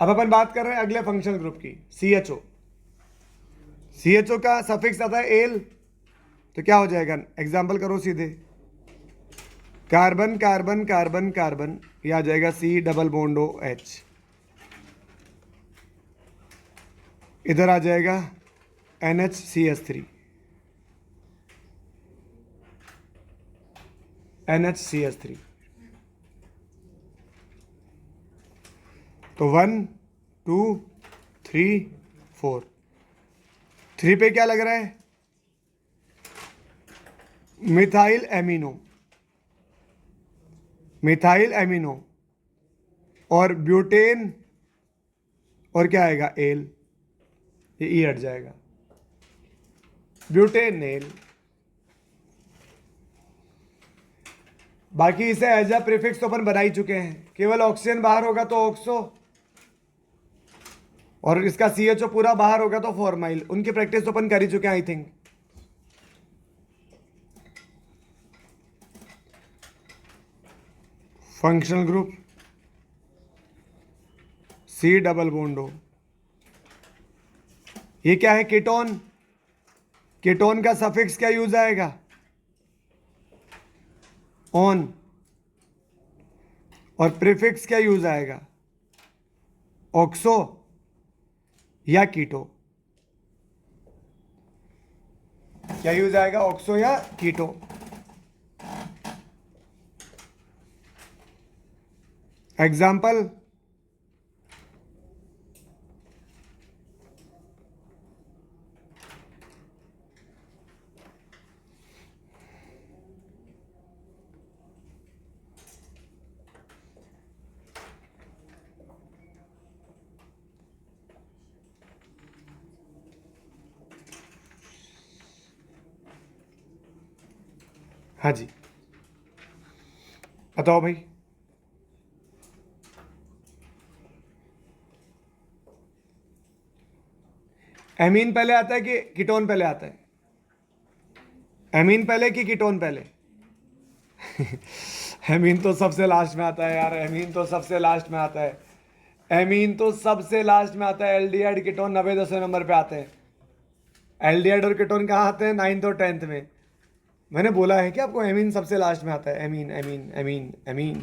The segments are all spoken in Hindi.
अब अपन बात कर रहे हैं अगले फंक्शनल ग्रुप की, CHO। CHO का सफिक्स आता है एल, तो क्या हो जाएगा, एग्जाम्पल करो सीधे, कार्बन कार्बन कार्बन कार्बन, ये आ जाएगा C डबल बॉन्ड OH, इधर आ जाएगा NHCH3, NHCH3। तो 1 2 3 4, 3 पे क्या लग रहा है, मिथाइल एमिनो, मिथाइल एमिनो, और ब्यूटेन, और क्या आएगा, एल, ये ई हट जाएगा, ब्यूटेनेल। बाकी इसे एज अ प्रीफिक्स तो अपन बना ही चुके हैं, केवल ऑक्सीजन बाहर होगा तो ऑक्सो, और इसका CHO पूरा बाहर होगा तो फॉर्माइल। उनकी प्रैक्टिस तो अपन कर ही चुके हैं I think. Functional group C double bond O, ये क्या है, कीटोन। कीटोन का सफिक्स क्या यूज आएगा, ऑन, और प्रीफिक्स क्या यूज आएगा, ऑक्सो या कीटो, क्या यूज आएगा, ऑक्सो या कीटो। एग्जाम्पल, हाँ जी बताओ भाई। एमीन पहले आता है कि कीटोन पहले आता है, एमीन पहले कि कीटोन पहले? एमीन तो सबसे लास्ट में आता है यार, एमीन तो सबसे लास्ट में आता है, एमीन तो सबसे लास्ट में आता है। एल्डिहाइड कीटोन 90-10 नंबर पे आते हैं। एल्डिहाइड और कीटोन कहाँ आते हैं, 9th और 10th में। मैंने बोला है कि आपको एमीन सबसे लास्ट में आता है, एमीन एमीन एमीन एमीन।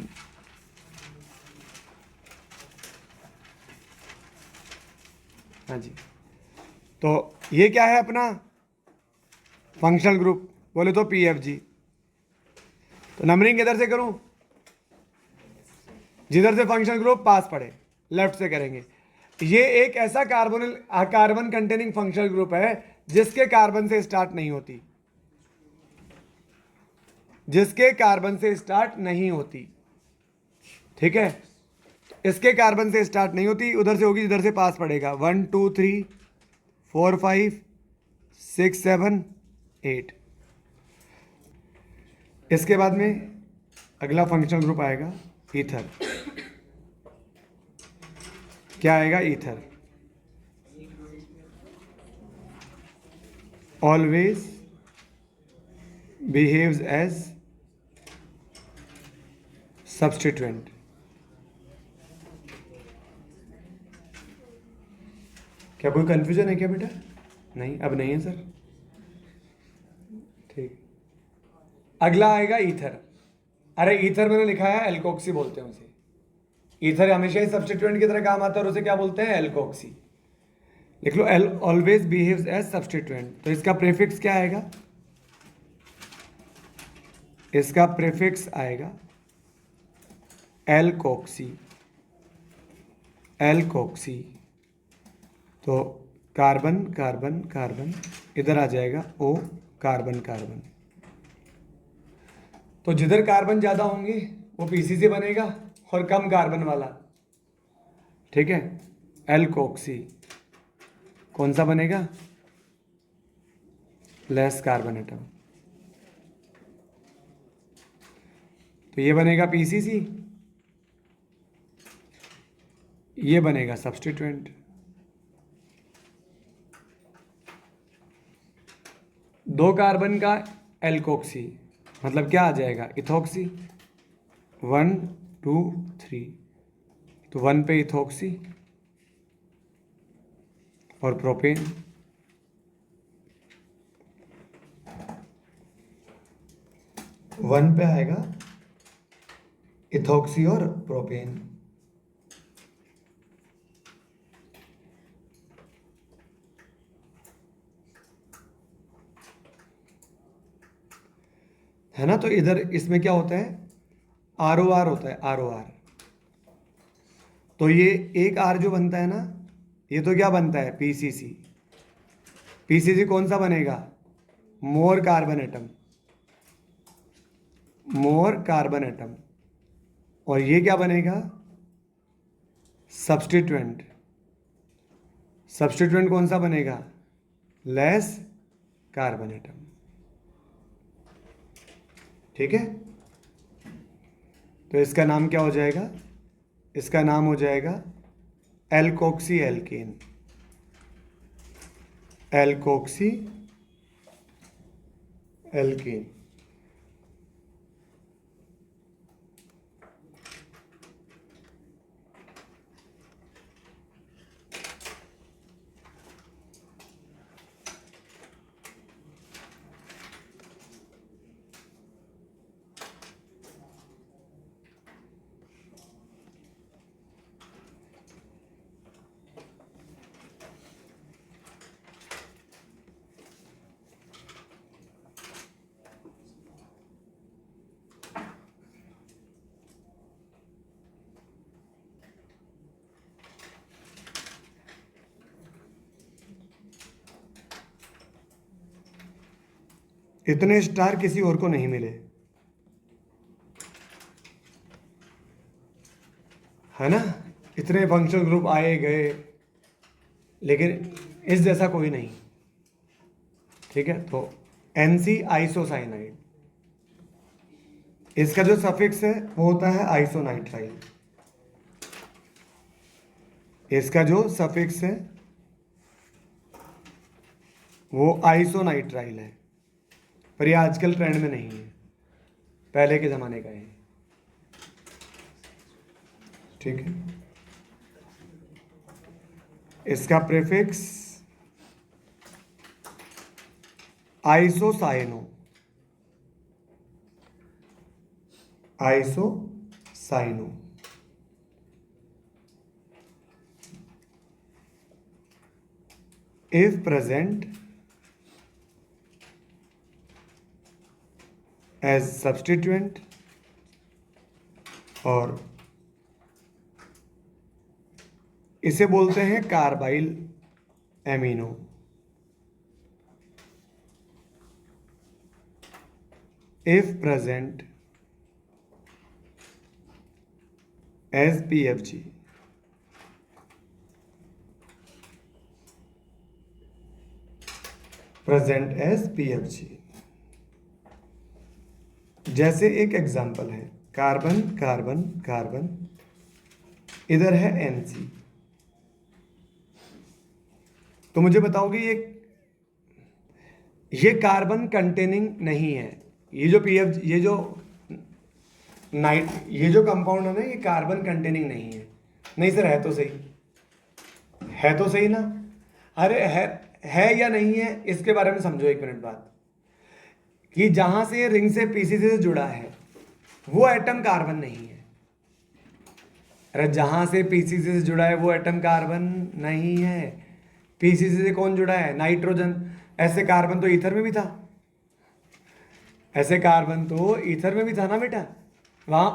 हाँ जी, तो ये क्या है अपना फंक्शनल ग्रुप, बोले तो PFG। तो नंबरिंग किधर से करूं, जिधर से फंक्शनल ग्रुप पास पड़े लेफ्ट से करेंगे। ये एक ऐसा कार्बन कंटेनिंग फंक्शनल ग्रुप है जिसके कार्बन से स्टार्ट नहीं होती, जिसके कार्बन से स्टार्ट नहीं होती, ठीक है। इसके कार्बन से स्टार्ट नहीं होती, उधर से होगी जिधर से पास पड़ेगा। 1 2 3 4 5 6 7 8। इसके बाद में अगला फंक्शनल ग्रुप आएगा ईथर। क्या आएगा, ether. Always behaves as substituent. क्या कोई कंफ्यूजन है क्या बेटा? नहीं, अब नहीं है सर, ठीक। अगला आएगा ईथर। अरे ईथर मैंने लिखा है एल्कोक्सी बोलते हैं उसे। ईथर हमेशा ही सब्स्टिट्यूएंट की तरह काम आता है और उसे क्या बोलते हैं, एल्कोक्सी। लिख लो, ऑलवेज बिहेव्स एज सब्स्टिट्यूएंट। तो इसका प्रीफिक्स क्या आएगा, इसका प्रीफिक्स आएगा एल्कोक्सी, एल्कोक्सी। तो कार्बन कार्बन कार्बन, इधर आ जाएगा O, कार्बन कार्बन। तो जिधर कार्बन ज़्यादा होंगे वो PCC बनेगा, और कम कार्बन वाला, ठीक है, एल्कोक्सी। कौन सा बनेगा, लेस कार्बन एटम। तो ये बनेगा PCC, ये बनेगा सब्स्टिट्यूएंट। दो कार्बन का एल्कोक्सी मतलब क्या आ जाएगा, इथोक्सी। 1 2 3, तो 1 पे इथोक्सी, और प्रोपेन। वन पे आएगा इथॉक्सी और प्रोपेन। है ना। तो इधर इसमें क्या होता है, ROR होता है, ROR। तो ये एक R जो बनता है ना, ये तो क्या बनता है, PCC। PCC कौन सा बनेगा, more carbon atom, more carbon atom. और ये क्या बनेगा, सब्स्टिट्यूएंट। सब्स्टिट्यूएंट कौन सा बनेगा, लेस कार्बन एटम। ठीक है। तो इसका नाम क्या हो जाएगा, इसका नाम हो जाएगा एल्कोक्सी एल्केन। Alkoxy alkane. इतने स्टार किसी और को नहीं मिले, है ना। इतने फंक्शनल ग्रुप आए गए, लेकिन इस जैसा कोई नहीं। ठीक है। तो NC आइसोसाइनाइड, इसका जो सफिक्स है वो होता है आइसोनाइट्राइल। इसका जो सफिक्स है वो आइसोनाइट्राइल है। पर ये आजकल ट्रेंड में नहीं है, पहले के ज़माने का है। ठीक है। इसका prefix isocyano, isocyano. if present as substituent और इसे बोलते हैं कार्बाइल एमिनो। if present as PFG। Present as PFG। जैसे एक एग्जांपल है, कार्बन कार्बन कार्बन, इधर है NC। तो मुझे बताओगे ये कार्बन कंटेनिंग नहीं है। ये जो PFG, ये जो कंपाउंड है ना, ये कार्बन कंटेनिंग नहीं है। नहीं सर, है तो सही, है तो सही ना। अरे है या नहीं है, इसके बारे में समझो एक मिनट बाद। कि जहां से रिंग से PCC से जुड़ा है वो एटम कार्बन नहीं है। अरे जहां से PCC से जुड़ा है वो एटम कार्बन नहीं है। PCC से कौन जुड़ा है, नाइट्रोजन। ऐसे कार्बन तो ईथर में भी था, ऐसे कार्बन तो ईथर में भी था ना बेटा। वहां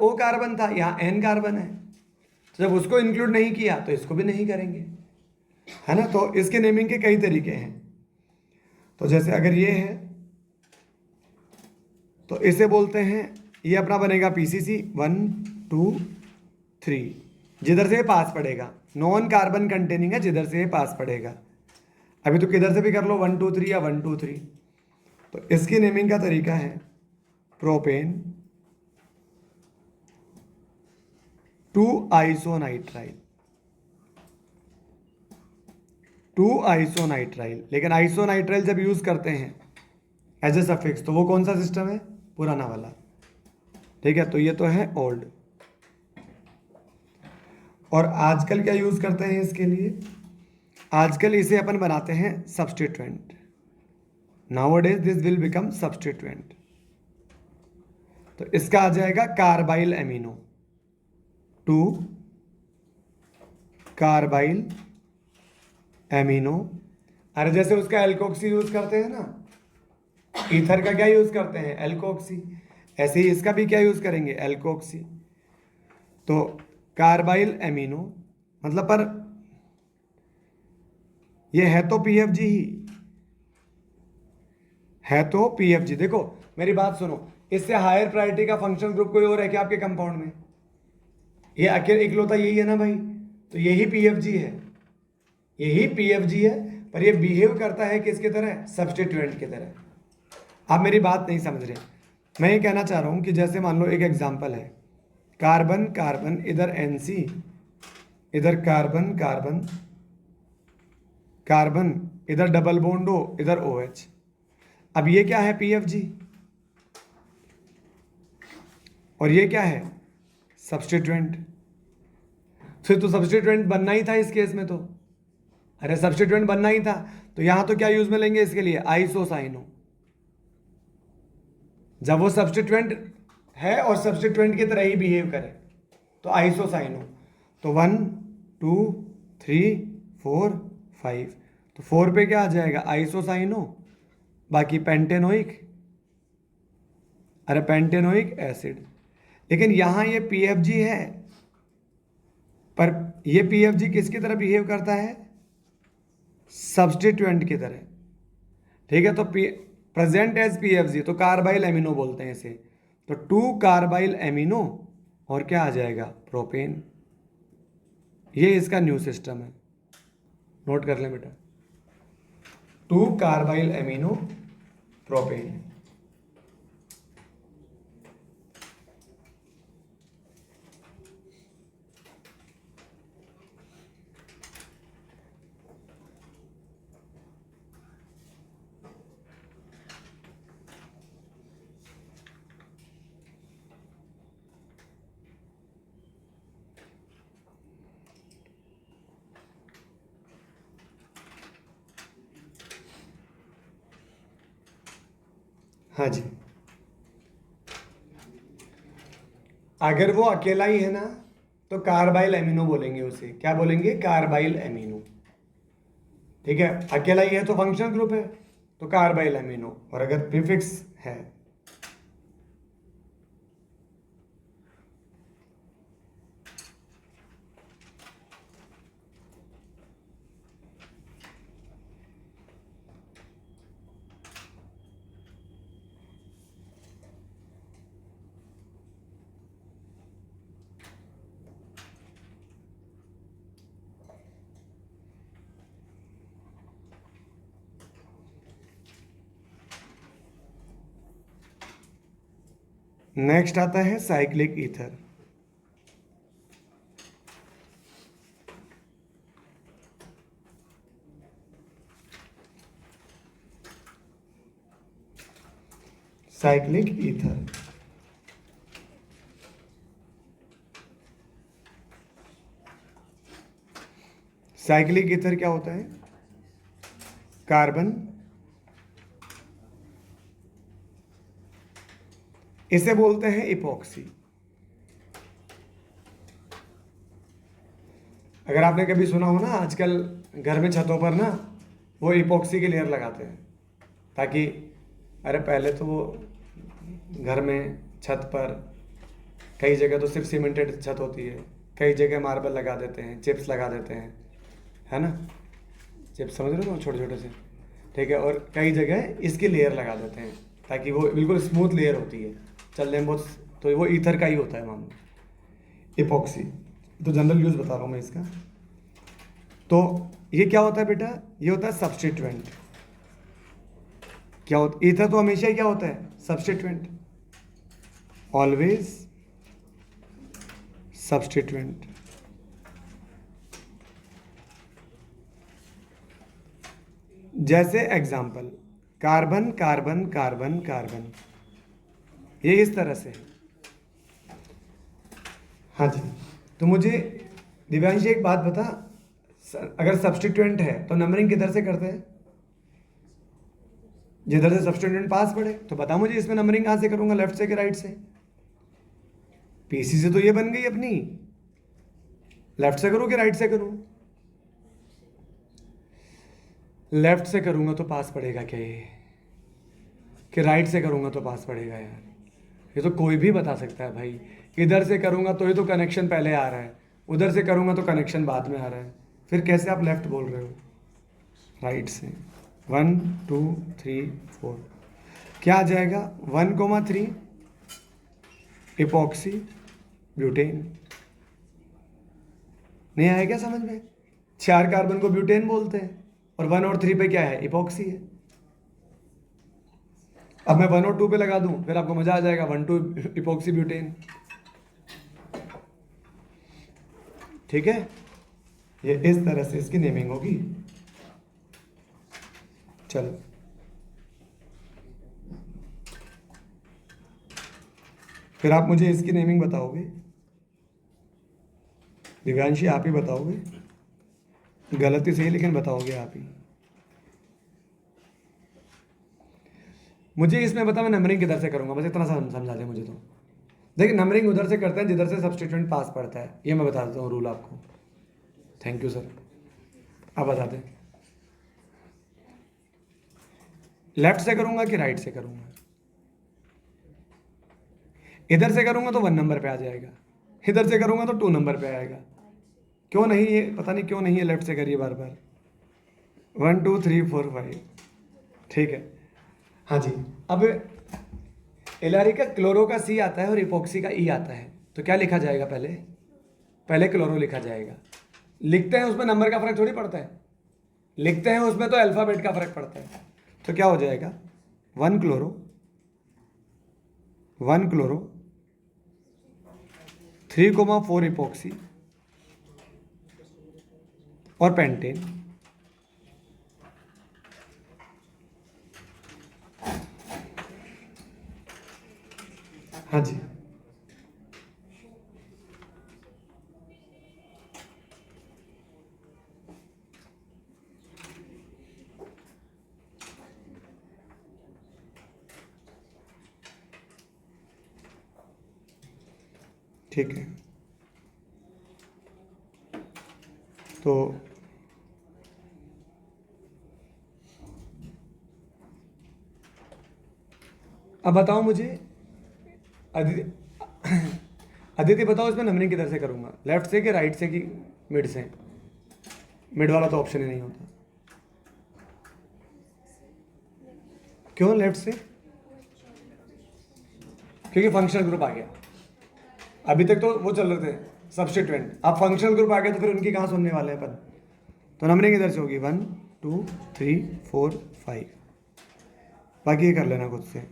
O कार्बन था, यहाँ N कार्बन है। तो जब उसको इंक्लूड नहीं किया तो इसको भी नहीं करेंगे, है ना। तो इसके नेमिंग के कई तरीके हैं। तो जैसे अगर ये है तो इसे बोलते हैं, ये अपना बनेगा PCC 1 2 3, जिधर से ये पास पड़ेगा। नॉन कार्बन कंटेनिंग है, जिधर से ये पास पड़ेगा। अभी तो किधर से भी कर लो, 1 2 3 या 1 2 3। तो इसकी नेमिंग का तरीका है प्रोपेन 2 आइसोनाइट्राइल, 2 आइसोनाइट्राइल। लेकिन आइसोनाइट्राइल जब यूज करते हैं एज ए सफिक्स तो वो कौन सा सिस्टम है, पुराना वाला। ठीक है। तो ये तो है ओल्ड। और आजकल क्या यूज करते हैं इसके लिए, आजकल इसे अपन बनाते हैं substituent. Nowadays this will become substituent. तो इसका आ जाएगा कार्बाइल एमिनो, 2 कार्बाइल एमिनो। अरे जैसे उसका एल्कोक्सी यूज करते हैं ना, ईथर का क्या यूज करते हैं, एल्कोक्सी, ऐसे ही इसका भी क्या यूज करेंगे, एल्कोक्सी। तो कार्बाइल एमिनो मतलब, पर ये है तो पीएफजी ही, है तो पीएफजी। देखो मेरी बात सुनो, इससे हायर प्रायोरिटी का फंक्शनल ग्रुप कोई और है क्या आपके कंपाउंड में? ये अकेले इकलौता यही है ना भाई, तो यही पीएफजी है, यही पीएफजी है, पर ये बिहेव करता है किसकी तरह, सब्स्टिट्यूएंट की तरह। आप मेरी बात नहीं समझ रहे। मैं ये कहना चाह रहा हूं कि जैसे मान लो एक एग्जांपल है, कार्बन कार्बन, इधर एनसी, इधर कार्बन कार्बन कार्बन, इधर डबल बॉन्ड हो, इधर OH। अब ये क्या है, पीएफजी, और ये क्या है, सब्स्टिट्यूएंट। फिर तो सब्स्टिट्यूएंट बनना ही था इस केस में तो, अरे सब्स्टिट्यूएंट बनना ही था। तो यहां तो क्या यूज में लेंगे इसके लिए, आइसोसाइनो। जब वो सब्स्टिट्यूएंट है और सब्स्टिट्यूएंट की तरह ही बिहेव करे तो आइसोसाइनो। तो 1 2 3 4 5, तो 4 पे क्या आ जाएगा, आइसोसाइनो, बाकी पेंटेनोइक, अरे पेंटेनोइक एसिड। लेकिन यहां ये पीएफजी है, पर ये पीएफजी किसकी तरह बिहेव करता है, सब्स्टिट्यूएंट की तरह। ठीक है, तो प्रेजेंट एज पीएफजी, तो कार्बाइल एमिनो बोलते हैं इसे। तो 2 कार्बाइल एमिनो और क्या आ जाएगा, प्रोपेन। ये इसका न्यू सिस्टम है, नोट कर लें बेटा, 2 कार्बाइल एमिनो प्रोपेन। हाँ जी, अगर वो अकेला ही है ना तो कार्बाइल एमिनो बोलेंगे उसे, क्या बोलेंगे, कार्बाइल एमिनो। ठीक है, अकेला ही है तो फंक्शनल ग्रुप है तो कार्बाइल एमिनो, और अगर प्रीफिक्स है। नेक्स्ट आता है cyclic ether. Cyclic ether, cyclic ether क्या होता है, कार्बन, इसे बोलते हैं इपॉक्सी। अगर आपने कभी सुना हो ना, आजकल घर में छतों पर ना वो इपॉक्सी की लेयर लगाते हैं, ताकि, अरे पहले तो वो घर में छत पर कई जगह तो सिर्फ सीमेंटेड छत होती है, कई जगह मार्बल लगा देते हैं, चिप्स लगा देते हैं, है ना, चिप्स समझ रहे हो, छोटे छोटे से। ठीक है, और कई जगह इसकी लेयर लगा देते हैं ताकि वो बिल्कुल स्मूथ लेयर होती है, चलने में बहुत, तो वो ईथर का ही होता है मामला, इपॉक्सी। तो जनरल यूज़ बता रहा हूँ मैं इसका। तो ये क्या होता है बेटा, ये होता है सब्स्टिट्यूएंट। क्या होता, ईथर तो हमेशा ही क्या होता है, सब्स्टिट्यूएंट, ऑलवेज सब्स्टिट्यूएंट। जैसे example, carbon carbon carbon carbon, ये इस तरह से है। हाँ जी, तो मुझे दिव्यांश एक बात बता, अगर सब्स्टिट्यूएंट है तो नंबरिंग किधर से करते हैं? जिधर से सब्स्टिट्यूएंट पास पड़े। तो बता मुझे इसमें नंबरिंग कहां से करूंगा, लेफ्ट से कि राइट से? पीसी से तो ये बन गई अपनी, लेफ्ट से करूं कि राइट से करूं? लेफ्ट से करूंगा तो पास पड़ेगा क्या ये, कि राइट से करूंगा तो पास पड़ेगा? यार ये तो कोई भी बता सकता है भाई। इधर से करूंगा तो ये तो कनेक्शन पहले आ रहा है, उधर से करूंगा तो कनेक्शन बाद में आ रहा है, फिर कैसे आप लेफ्ट बोल रहे हो? राइट से। 1 2 3 4 क्या आ जाएगा? 1,3 इपॉक्सी ब्यूटेन। नहीं आया क्या समझ में? 4 कार्बन को ब्यूटेन बोलते हैं और 1 और 3 पे क्या है? इपॉक्सी है। अब मैं 1 और 2 पे लगा दूं, फिर आपको मजा आ जाएगा। 1 2 इपॉक्सी ब्यूटेन। ठीक है, ये इस तरह से इसकी नेमिंग होगी। चलो फिर आप मुझे इसकी नेमिंग बताओगे। दिव्यांशी आप ही बताओगे, गलती सही लेकिन बताओगे आप ही। मुझे इसमें बता, मैं नंबरिंग किधर से करूंगा, बस इतना समझा दे मुझे। तो देखिए नंबरिंग उधर से करते हैं जिधर से सब्स्टिट्यूएंट पास पड़ता है, ये मैं बता देता हूँ रूल आपको। Thank you sir. आप बता दें, लेफ्ट से करूंगा कि राइट से करूंगा? इधर से करूंगा तो 1 नंबर पे आ जाएगा, इधर से करूंगा तो 2 नंबर पे आएगा। क्यों नहीं, ये पता नहीं क्यों नहीं है लेफ्ट से करिए बार बार। 1 2 3 4 5 ठीक है। हाँ जी, अब एलआरई का क्लोरो का सी आता है और इपॉक्सी का ई आता है, तो क्या लिखा जाएगा? पहले पहले क्लोरो लिखा जाएगा। लिखते हैं उसमें नंबर का फर्क थोड़ी पड़ता है, लिखते हैं उसमें तो अल्फाबेट का फर्क पड़ता है। तो क्या हो जाएगा? 1 क्लोरो 3,4 इपॉक्सी और पेंटेन। हाँ जी, ठीक है। तो अब बताओ मुझे, अदिति अदिति बताओ इसमें नंबरिंग किधर से करूंगा, लेफ्ट से कि राइट से कि मिड से? मिड वाला तो ऑप्शन ही नहीं होता। क्यों लेफ्ट से? क्योंकि फंक्शनल ग्रुप आ गया। अभी तक तो वो चल रहे थे सब्स्टिट्यूएंट, अब फंक्शनल ग्रुप आ गया तो फिर उनकी कहाँ सुनने वाले हैं अपन? तो नंबरिंग इधर से होगी 1 2 3 4 5, बाकी ये कर लेना खुद से।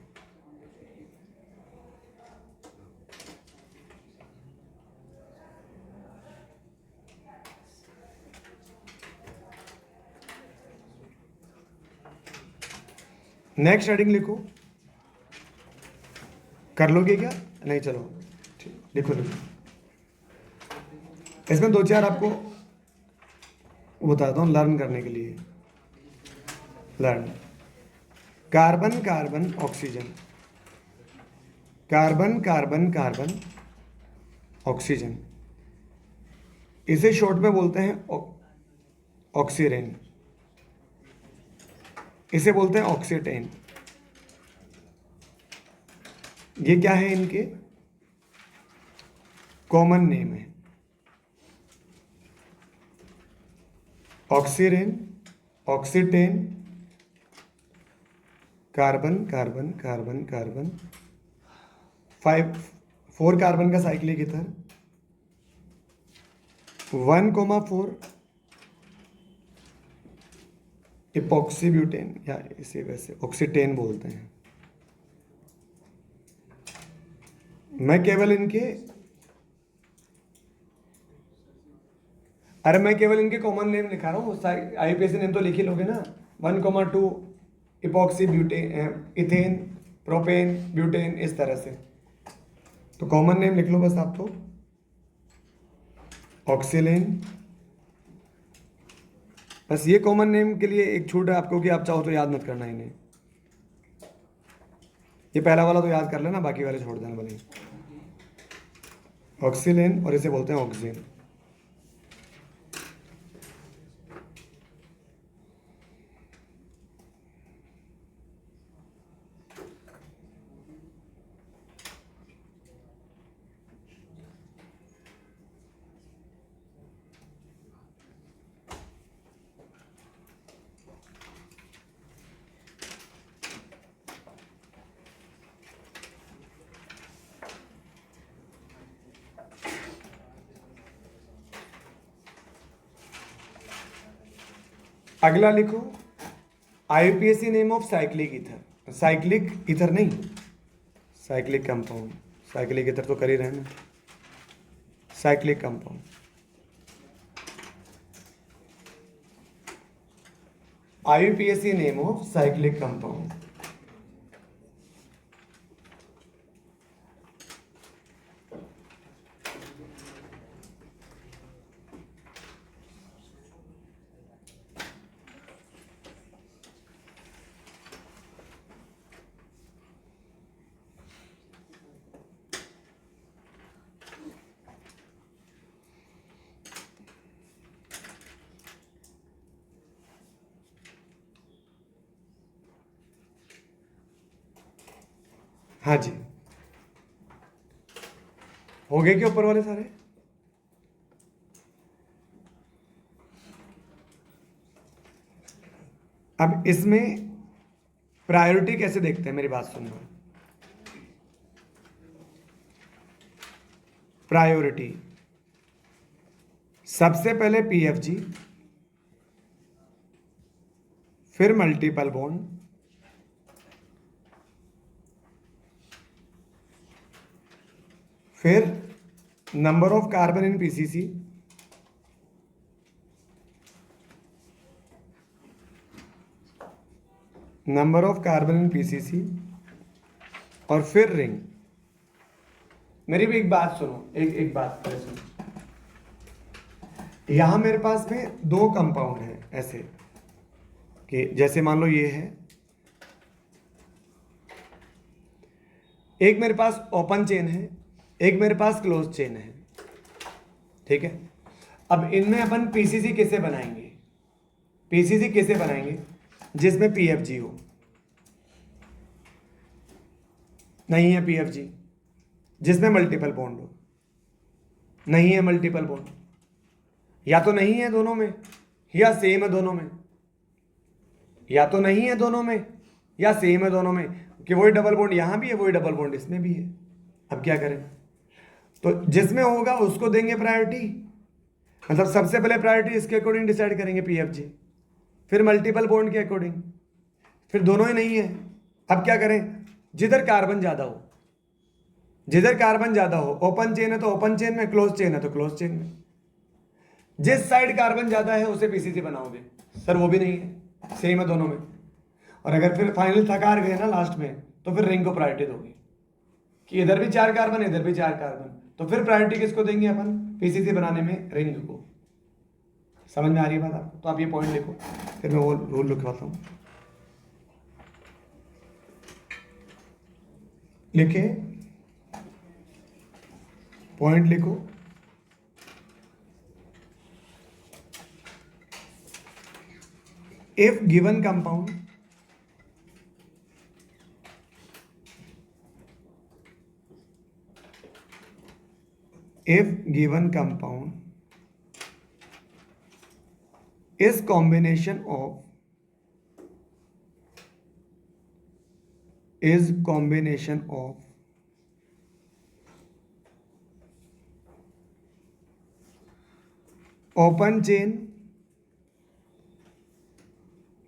नेक्स्ट हेडिंग लिखो, कर लोगे क्या? नहीं, चलो ठीक, लिखो लिखो। इसमें 2-4 आपको बताता हूँ लर्न करने के लिए। Learn, carbon carbon oxygen, carbon carbon carbon oxygen, इसे शॉर्ट में बोलते हैं ऑक्सीरेन, इसे बोलते हैं ऑक्सीटेन। ये क्या है? इनके कॉमन नेम है। Oxirane, oxetane, carbon carbon carbon carbon, 4 carbon का साइक्लिक ईथर, 1,4 इपॉक्सी ब्यूटेन, या इसे वैसे ऑक्सीटेन बोलते हैं। मैं केवल इनके कॉमन नेम लिखा रहा हूँ, आईपीएसी नेम तो लिख ही लोगे ना। 1,2 epoxy butane, ethane, propane, butane, इस तरह से। तो कॉमन नेम लिख लो बस आप तो, ऑक्सीलेन, बस ये कॉमन नेम के लिए एक छूट है आपको कि आप चाहो तो याद मत करना इन्हें। ये पहला वाला तो याद कर लेना, बाकी वाले छोड़ देना भले। ऑक्सीलेन, और इसे बोलते हैं ऑक्सीजन। अगला लिखो, IUPAC name of cyclic ether. Cyclic ether नहीं, साइक्लिक कंपाउंड। साइक्लिक ईथर तो कर ही रहे हैं ना, cyclic compound. IUPAC name of cyclic compound. हाँ जी, हो गए क्या ऊपर वाले सारे? अब इसमें प्रायोरिटी कैसे देखते हैं, मेरी बात सुनना। प्रायोरिटी सबसे पहले पीएफजी, फिर मल्टीपल बॉन्ड, फिर number of carbon in PCC, number of carbon in PCC, और फिर रिंग। मेरी भी एक बात सुनो, एक बात पहले सुनो। यहां मेरे पास में दो कंपाउंड हैं ऐसे कि जैसे मान लो ये है, एक मेरे पास ओपन चेन है, एक मेरे पास क्लोज चेन है, ठीक है। अब इनमें अपन पीसीसी कैसे बनाएंगे? पीसीसी कैसे बनाएंगे जिसमें पीएफजी हो? नहीं है पीएफजी। जिसमें मल्टीपल बॉन्ड हो? नहीं है मल्टीपल बॉन्ड। या तो नहीं है दोनों में, या सेम है दोनों में। या तो नहीं है दोनों में, या सेम है दोनों में, कि वही डबल बॉन्ड यहां भी है, वही डबल बॉन्ड इसमें भी है। अब क्या करें? तो जिसमें होगा उसको देंगे प्रायोरिटी। मतलब सबसे पहले प्रायोरिटी इसके अकॉर्डिंग डिसाइड करेंगे पीएफजी, फिर मल्टीपल बॉन्ड के अकॉर्डिंग, फिर दोनों ही नहीं है। अब क्या करें? जिधर कार्बन ज्यादा हो, जिधर कार्बन ज्यादा हो, ओपन चेन है तो ओपन चेन में, क्लोज चेन है तो क्लोज चेन में। जिस साइड कार्बन ज्यादा है उसे पीसीसी बनाओगे। सर वो भी नहीं है, सेम है दोनों में। और अगर फिर फाइनल थकार गए ना लास्ट में, तो फिर रिंग को प्रायोरिटी दोगे कि इधर भी 4 कार्बन, इधर भी 4 कार्बन, तो फिर प्रायोरिटी किसको देंगे अपन पीसीसी बनाने में? रिंग को। समझ में आ रही है बात आपको? तो आप ये पॉइंट लिखो, फिर मैं वो रूल लिखवाता हूं। लिखे, पॉइंट लिखो। if given compound is combination of open chain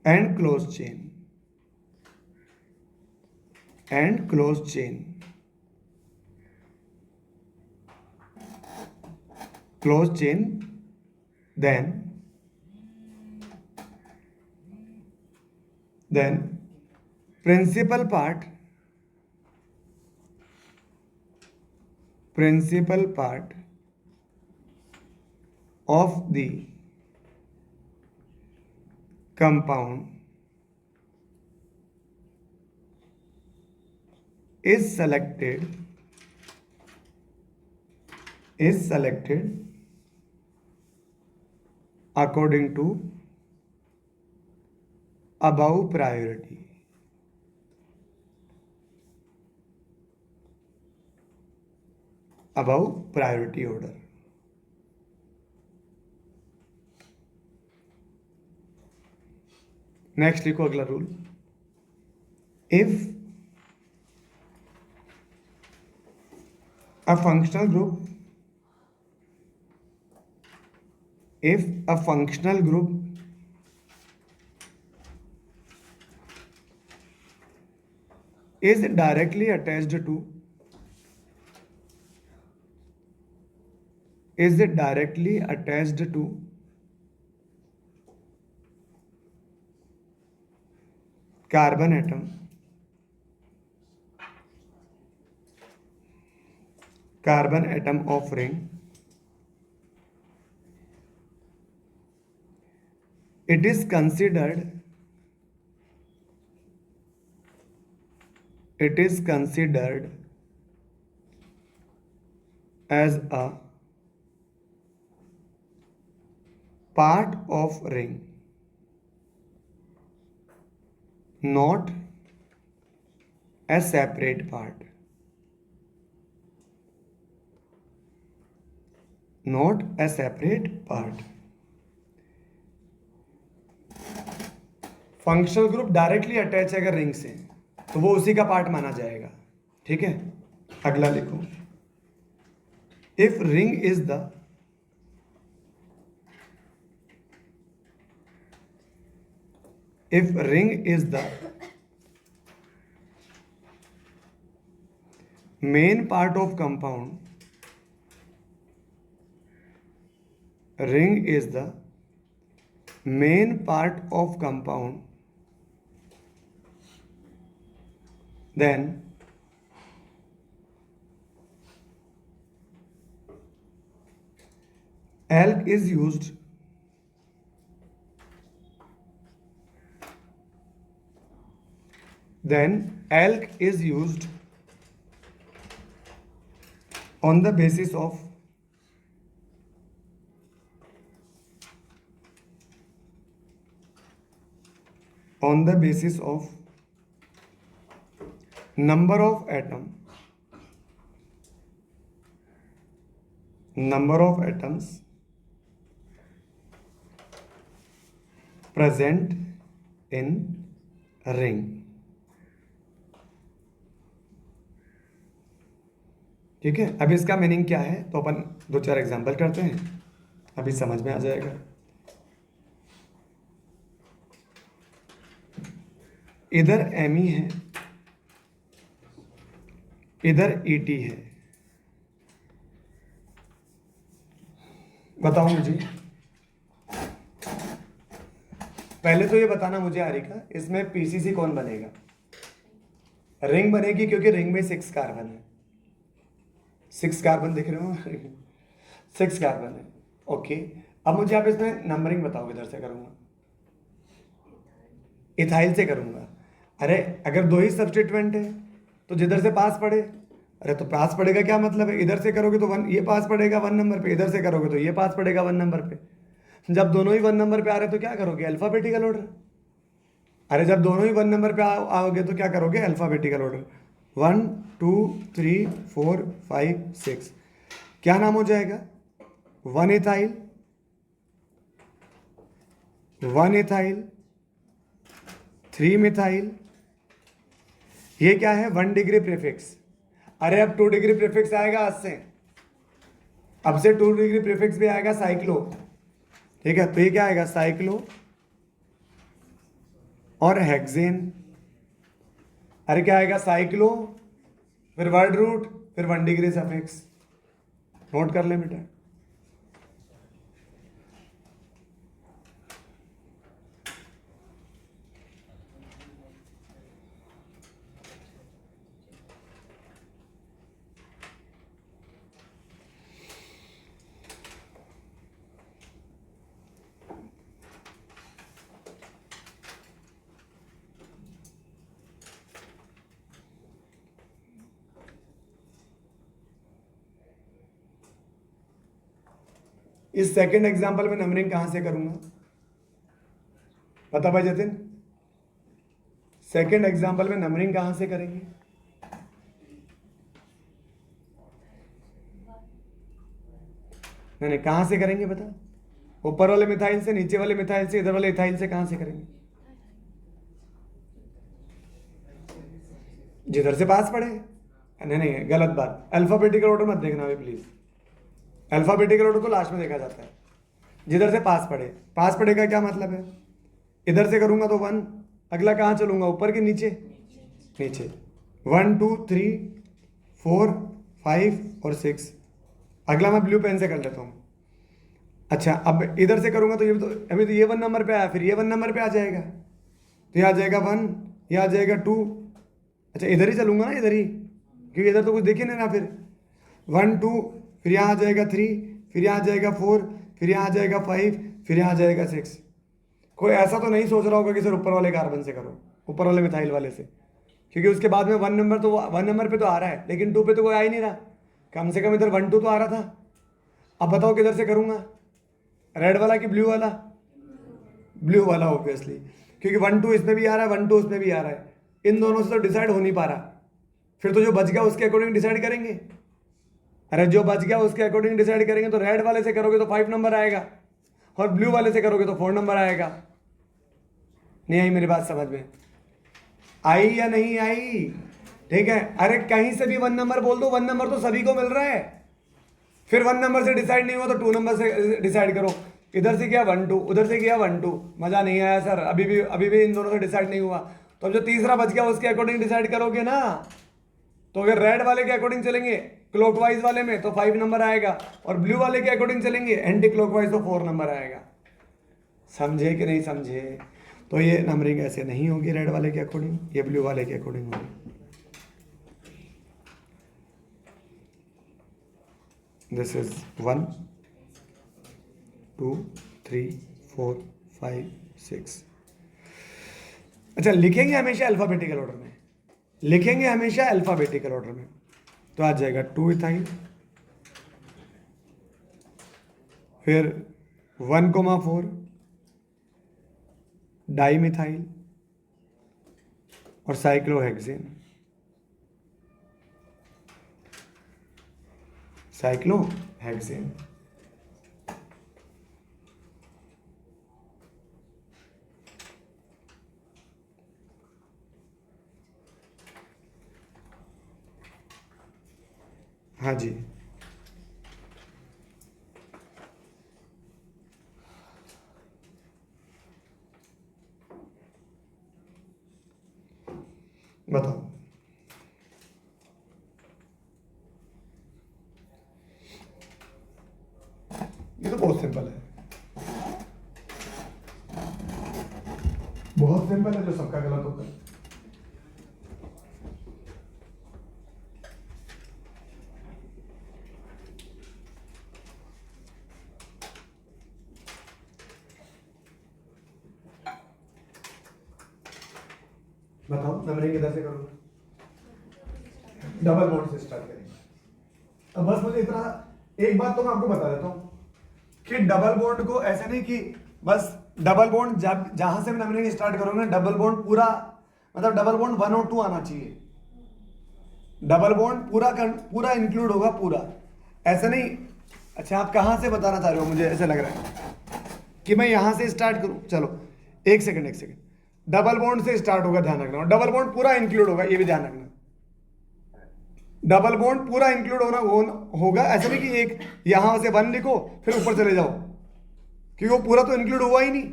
and closed chain, then principal part of the compound is selected according to above priority. Above priority order. Next लिखो अगला rule. If a functional group is directly attached to carbon atom of ring, it is considered as a part of ring, not a separate part. Not a separate part. Functional group directly attach है अगर रिंग से तो वो उसी का पार्ट माना जाएगा. ठीक है, अगला लिखो. If ring is the main part of compound, ring is the main part of compound, then alk is used on the basis of number of atoms present in ring. ठीक है, अब इसका मीनिंग क्या है तो अपन 2-4 एग्जांपल करते हैं, अभी समझ में आ जाएगा. इधर Me है, इधर Et है. बताओ मुझे, पहले तो ये बताना मुझे आरिका, इसमें पीसीसी कौन बनेगा? रिंग बनेगी क्योंकि रिंग में 6 कार्बन है. 6 कार्बन दिख रहे हो? 6 कार्बन है. ओके, अब मुझे आप इसमें नंबरिंग बताओ, किधर से करूंगा? इथाइल से करूंगा. अरे अगर 2 ही सब्स्टिट्यूएंट है तो जिधर से पास पड़े, अरे तो पास पड़ेगा क्या मतलब है? इधर से करोगे तो 1 ये पास पड़ेगा 1 नंबर पे, इधर से करोगे तो ये पास पड़ेगा 1 नंबर पे. जब दोनों ही 1 नंबर पे आ रहे तो क्या करोगे? Alphabetical order. अरे जब दोनों ही 1 नंबर पे आओगे तो क्या करोगे? Alphabetical order. 1 2 3 4 5 6. क्या नाम हो जाएगा? 1 इथाइल, 3 मिथाइल. ये क्या है? 1 डिग्री प्रीफिक्स. अरे अब 2 डिग्री प्रीफिक्स आएगा आज से, अब से 2 डिग्री प्रीफिक्स भी आएगा साइक्लो. ठीक है, तो ये क्या आएगा? साइक्लो और हेक्सेन. अरे क्या आएगा? साइक्लो, फिर वर्ड रूट, फिर 1 डिग्री सफिक्स. नोट कर ले बेटा. इस सेकंड एग्जांपल में नंबरिंग कहां से करूंगा? पता भाई जतिन, सेकंड एग्जांपल में नंबरिंग कहां से करेंगे? नहीं कहां से करेंगे बता? ऊपर वाले मिथाइल से, नीचे वाले मिथाइल से, इधर वाले इथाइल से, कहां से करेंगे? जिधर से पास पड़े। नहीं गलत बात, अल्फाबेटिकल ऑर्डर मत देखना भाई प्लीज। अल्फाबेटिकल ऑर्डर तो लास्ट में देखा जाता है। जिधर से पास पड़े, पास पड़े का क्या मतलब है? इधर से करूंगा तो 1, अगला कहां चलूंगा, ऊपर के नीचे? नीचे। 1 2 3 4 5 और 6। अगला मैं ब्लू पेन से कर लेता हूं। अच्छा अब इधर से करूंगा तो ये तो अभी तो ये 1 नंबर पे आया, फिर ये 1 नंबर पे आ जाएगा, तो ये आ जाएगा 1, ये आ जाएगा 2। अच्छा इधर ही चलूंगा ना, इधर ही, क्योंकि इधर तो कुछ देखे नहीं ना। फिर 1 2, फिर यहाँ आ जाएगा 3, फिर यहाँ आ जाएगा 4, फिर यहाँ आ जाएगा 5, फिर यहाँ आ जाएगा 6। कोई ऐसा तो नहीं सोच रहा होगा कि सर ऊपर वाले कार्बन से करो, ऊपर वाले मिथाइल वाले से, क्योंकि उसके बाद में 1 नंबर तो 1 नंबर पे तो आ रहा है, लेकिन 2 पे तो कोई आ ही नहीं रहा। कम से कम इधर 1 2 तो आ रहा था। अब बताओ किधर से करूंगा, रेड वाला कि ब्लू वाला? ब्लू वाला ऑब्वियसली, क्योंकि 1 2 इसमें भी आ रहा है, 1 2 उसमें भी आ रहा है। इन दोनों से तो डिसाइड हो नहीं पा रहा। फिर तो जो बच गया उसके अकॉर्डिंग डिसाइड करेंगे। अरे जो बच गया उसके अकॉर्डिंग डिसाइड करेंगे। तो रेड वाले से करोगे तो 5 नंबर आएगा, और ब्लू वाले से करोगे तो 4 नंबर आएगा। नहीं आई मेरी बात समझ में? आई या नहीं आई? ठीक है। अरे कहीं से भी 1 नंबर बोल दो, 1 नंबर तो सभी को मिल रहा है। फिर 1 नंबर से डिसाइड नहीं हुआ तो 2 नंबर से डिसाइड करो। इधर से किया 1 2, उधर से किया 1 2, मजा नहीं आया सर, अभी भी इन दोनों से डिसाइड नहीं हुआ। तो अब जो तीसरा बच गया उसके अकॉर्डिंग डिसाइड करोगे ना। तो अगर रेड वाले के अकॉर्डिंग चलेंगे क्लॉकवाइज वाले में तो 5 नंबर आएगा, और ब्लू वाले के अकॉर्डिंग चलेंगे एंटी क्लॉकवाइज तो 4 नंबर आएगा। समझे कि नहीं समझे? तो ये नंबरिंग ऐसे नहीं होगी रेड वाले के अकॉर्डिंग, ये ब्लू वाले के अकॉर्डिंग होगी। This is 1 2 3 4 5 6। अच्छा लिखेंगे हमेशा अल्फाबेटिकल ऑर्डर में, लिखेंगे हमेशा अल्फाबेटिकल ऑर्डर में। तो आ जाएगा 2 इथाइल, फिर 1,4 डाइमिथाइल और साइक्लोहेक्सेन। साइक्लोहेक्सेन हाँ जी। बताओ। ये तो बहुत सिंपल है, बहुत सिंपल है, जो सबका गलत होता है। बताओ नंबरिंग किधर से करूंगा? डबल बॉन्ड से स्टार्ट करेंगे। अब बस मुझे इतना एक बात तो मैं आपको बता देता हूं कि डबल बॉन्ड को ऐसे नहीं कि बस डबल बॉन्ड जहां से मैं नंबरिंग स्टार्ट करूंगा डबल बॉन्ड पूरा, मतलब डबल बॉन्ड 1 और 2 आना चाहिए। डबल बॉन्ड पूरा इंक्लूड होगा पूरा, ऐसा नहीं। अच्छा आप कहां से बताना चाह रहे हो? मुझे ऐसा लग रहा है कि मैं यहां से स्टार्ट करूं। चलो एक सेकंड, डबल बॉन्ड से स्टार्ट होगा, ध्यान रखना। डबल बॉन्ड पूरा इंक्लूड होगा, ये भी ध्यान रखना। डबल बॉन्ड पूरा इंक्लूड होगा, ऐसा नहीं कि एक यहां से 1 लिखो फिर ऊपर चले जाओ, क्योंकि वो पूरा तो इंक्लूड हुआ ही नहीं।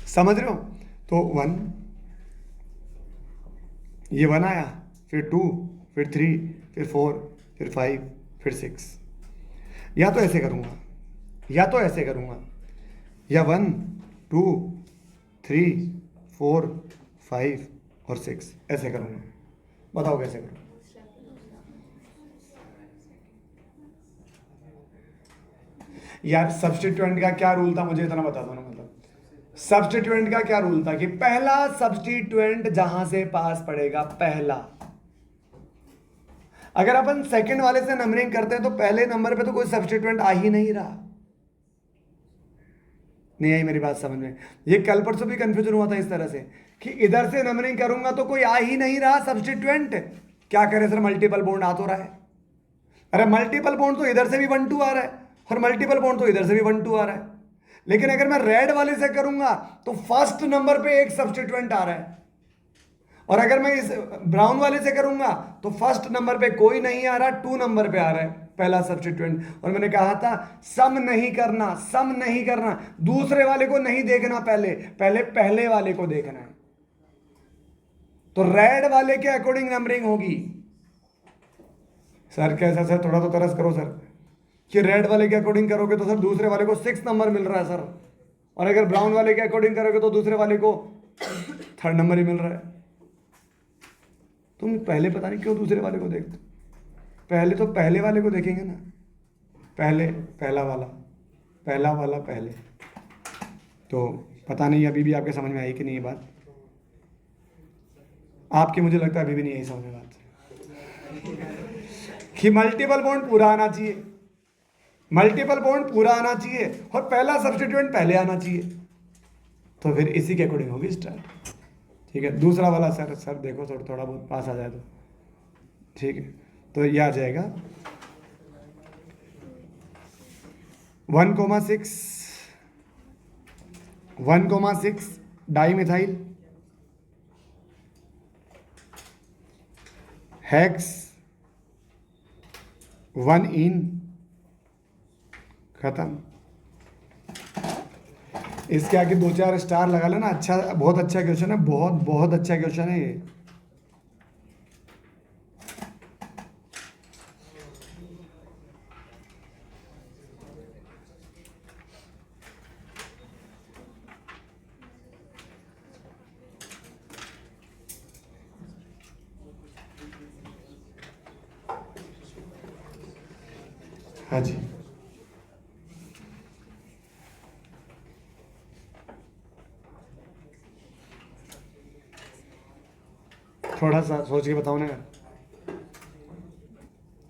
समझ रहे हो? तो 1, ये 1 आया, फिर 2, फिर 3, फिर 4, फिर 5, फिर 6। या तो ऐसे करूंगा, या तो ऐसे करूंगा, या 1 2 3 4 5 और 6 ऐसे करूंगा। बताओ कैसे करूं? यार सब्स्टिट्यूएंट का क्या रूल था, मुझे इतना बता दो ना। मतलब सब्स्टिट्यूएंट का क्या रूल था कि पहला सब्स्टिट्यूएंट जहां से पास पड़ेगा पहला, अगर अपन सेकंड वाले से नंबरिंग करते हैं तो पहले नंबर पे तो कोई सब्स्टिट्यूएंट आ ही नहीं रहा। नहीं आई मेरी बात समझ में? ये कल परसों भी कंफ्यूजन हुआ था इस तरह से कि इधर से नंबरिंग करूंगा तो कोई आ ही नहीं रहा सब्स्टिट्यूएंट। क्या करें सर, मल्टीपल बॉन्ड आ तो रहा है। अरे मल्टीपल बॉन्ड तो इधर से भी 1 2 आ रहा है और मल्टीपल बॉन्ड तो इधर से भी 1 2 आ रहा है। लेकिन अगर मैं रेड वाले से करूंगा तो फर्स्ट नंबर पे एक सब्स्टिट्यूएंट आ रहा है, और अगर मैं इस ब्राउन वाले से करूंगा तो फर्स्ट नंबर पे कोई नहीं आ रहा, 2 नंबर पे आ रहा है पहला सब्स्टिट्यूएंट। और मैंने कहा था सम नहीं करना, सम नहीं करना, दूसरे वाले को नहीं देखना, पहले पहले पहले वाले को देखना है। तो रेड वाले के अकॉर्डिंग नंबरिंग होगी। सर कैसा सर, थोड़ा तो तरस करो सर, कि रेड वाले के अकॉर्डिंग करोगे तो सर दूसरे वाले को 6 नंबर मिल रहा है सर, और अगर ब्राउन वाले के अकॉर्डिंग करोगे तो दूसरे वाले को 3rd नंबर ही मिल रहा है। तुम पहले पता नहीं क्यों दूसरे वाले को देखते, पहले तो पहले वाले को देखेंगे ना, पहले पहला वाला, पहला वाला पहले। तो पता नहीं अभी भी आपके समझ में आई कि नहीं ये बात? आपकी मुझे लगता है अभी भी नहीं आई समझ में बात कि मल्टीपल बॉन्ड पूरा आना चाहिए, मल्टीपल बॉन्ड पूरा आना चाहिए और पहला सब्स्टिट्यूएंट पहले आना चाहिए। तो फिर इसी के अकॉर्डिंग होगी स्टार्ट। ठीक है, दूसरा वाला सर देखो थोड़ा बहुत पास आ जाए तो ठीक है। तो ये आ जाएगा 1,6 डाई मिथाइल हेक्स 1 इन, खत्म। इसके आगे 2-4 स्टार लगा लेना। अच्छा, बहुत अच्छा क्वेश्चन है, बहुत बहुत अच्छा क्वेश्चन है ये। हाँ जी, थोड़ा सा सोच के बताओ ना,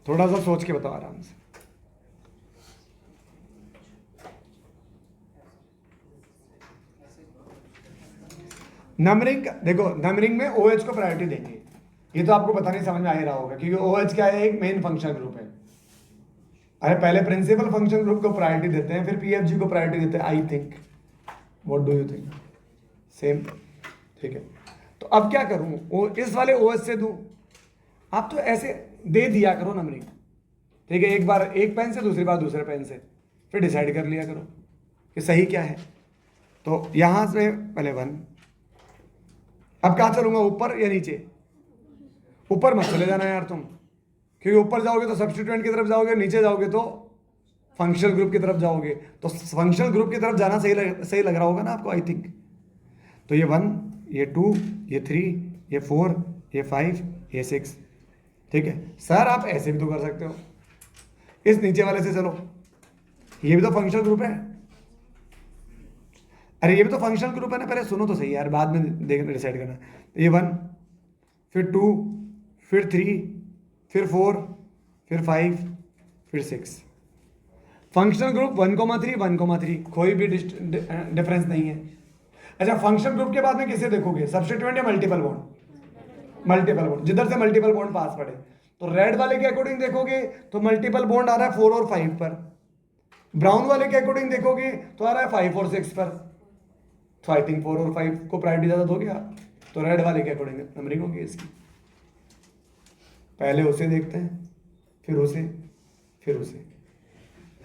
थोड़ा सा सोच के बताओ आराम से। नंबरिंग देखो, नंबरिंग में OH को प्रायोरिटी देंगे, ये तो आपको पता नहीं समझ में आ ही रहा होगा, क्योंकि OH क्या है, एक मेन फंक्शन ग्रुप है। अरे पहले प्रिंसिपल फंक्शन ग्रुप को प्रायोरिटी देते हैं, फिर PFG को प्रायोरिटी देते हैं। I think, what do you think? Same, ठीक है। तो अब क्या करूं, वो इस वाले OH से दूं? आप तो ऐसे दे दिया करो नंबरिंग, ठीक है, एक बार एक पेन से, दूसरी बार दूसरे पेन से, फिर डिसाइड कर लिया करो कि सही क्या है। तो यहां से पहले 1, अब कहाँ चलूंगा, ऊपर या नीचे? ऊपर मत चले जाना यार तुम, क्योंकि ऊपर जाओगे तो सब्स्टिट्यूएंट की तरफ जाओगे, नीचे जाओगे तो फंक्शनल ग्रुप की तरफ जाओगे। तो फंक्शनल ग्रुप की तरफ जाना सही लग रहा होगा ना आपको, आई थिंक। तो ये 1, ये 2, ये 3, ये 4, ये 5, ये 6, ठीक है। सर आप ऐसे भी तो कर सकते हो, इस नीचे वाले से चलो, ये भी तो फंक्शनल ग्रुप है। अरे ये भी तो फंक्शनल ग्रुप है ना, पहले सुनो तो सही यार, बाद में देखना, डिसाइड करना। ये 1, फिर 2, फिर 3, फिर 4, फिर 5, फिर 6। फंक्शनल ग्रुप 1,3, 1,3, कोई भी डिफरेंस नहीं है। अच्छा, फंक्शनल ग्रुप के बाद में किसे देखोगे, सब्स्टिट्यूएंट या मल्टीपल बॉन्ड? मल्टीपल बॉन्ड, जिधर से मल्टीपल बॉन्ड पास पड़े। तो रेड वाले के अकॉर्डिंग देखोगे तो मल्टीपल बॉन्ड आ रहा है 4 और 5 पर, ब्राउन वाले के अकॉर्डिंग देखोगे तो आ रहा है 5 और 6 पर। तो आई थिंक 4 और 5 को प्रायोरिटी ज़्यादा दोगे आप, तो रेड वाले के अकॉर्डिंग नंबरिंग होगी इसकी। पहले उसे देखते हैं, फिर उसे, फिर उसे,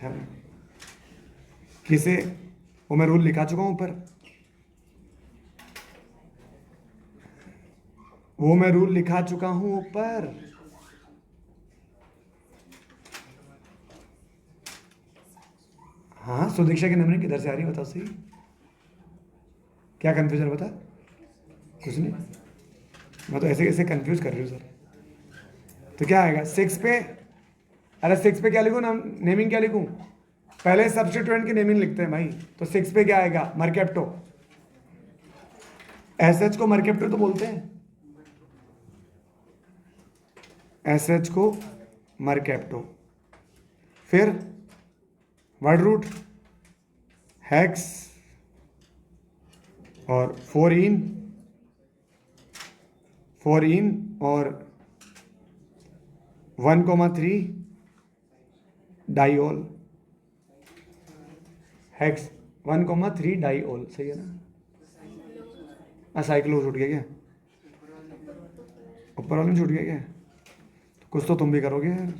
है ना? किसे, वो मैं रूल लिखा चुका हूं ऊपर, वो मैं रूल लिखा चुका हूं ऊपर। हाँ, सुदीक्षा की नंबरिंग किधर से आ रही है बताओ सही, क्या कंफ्यूजन बता? कुछ नहीं, मैं तो ऐसे कैसे कंफ्यूज कर रही हूँ सर। तो क्या आएगा 6 पे? अरे 6 पे क्या लिखूँ, नाम नेमिंग क्या लिखूँ? पहले सब्स्टिट्यूएंट की नेमिंग लिखते हैं भाई। तो 6 पे क्या आएगा, मर्केप्टो। SH को मर्केप्टो तो बोलते हैं। SH को मरकैप्टो, फिर वर्ड रूट हेक्स और फोरीन और 1,3 डाइओल, हेक्स 1,3 डाइओल, सही है ना? साइक्लो छूट गया क्या? ऊपर वाले में छूट गया क्या? कुछ तो तुम भी करोगे यार।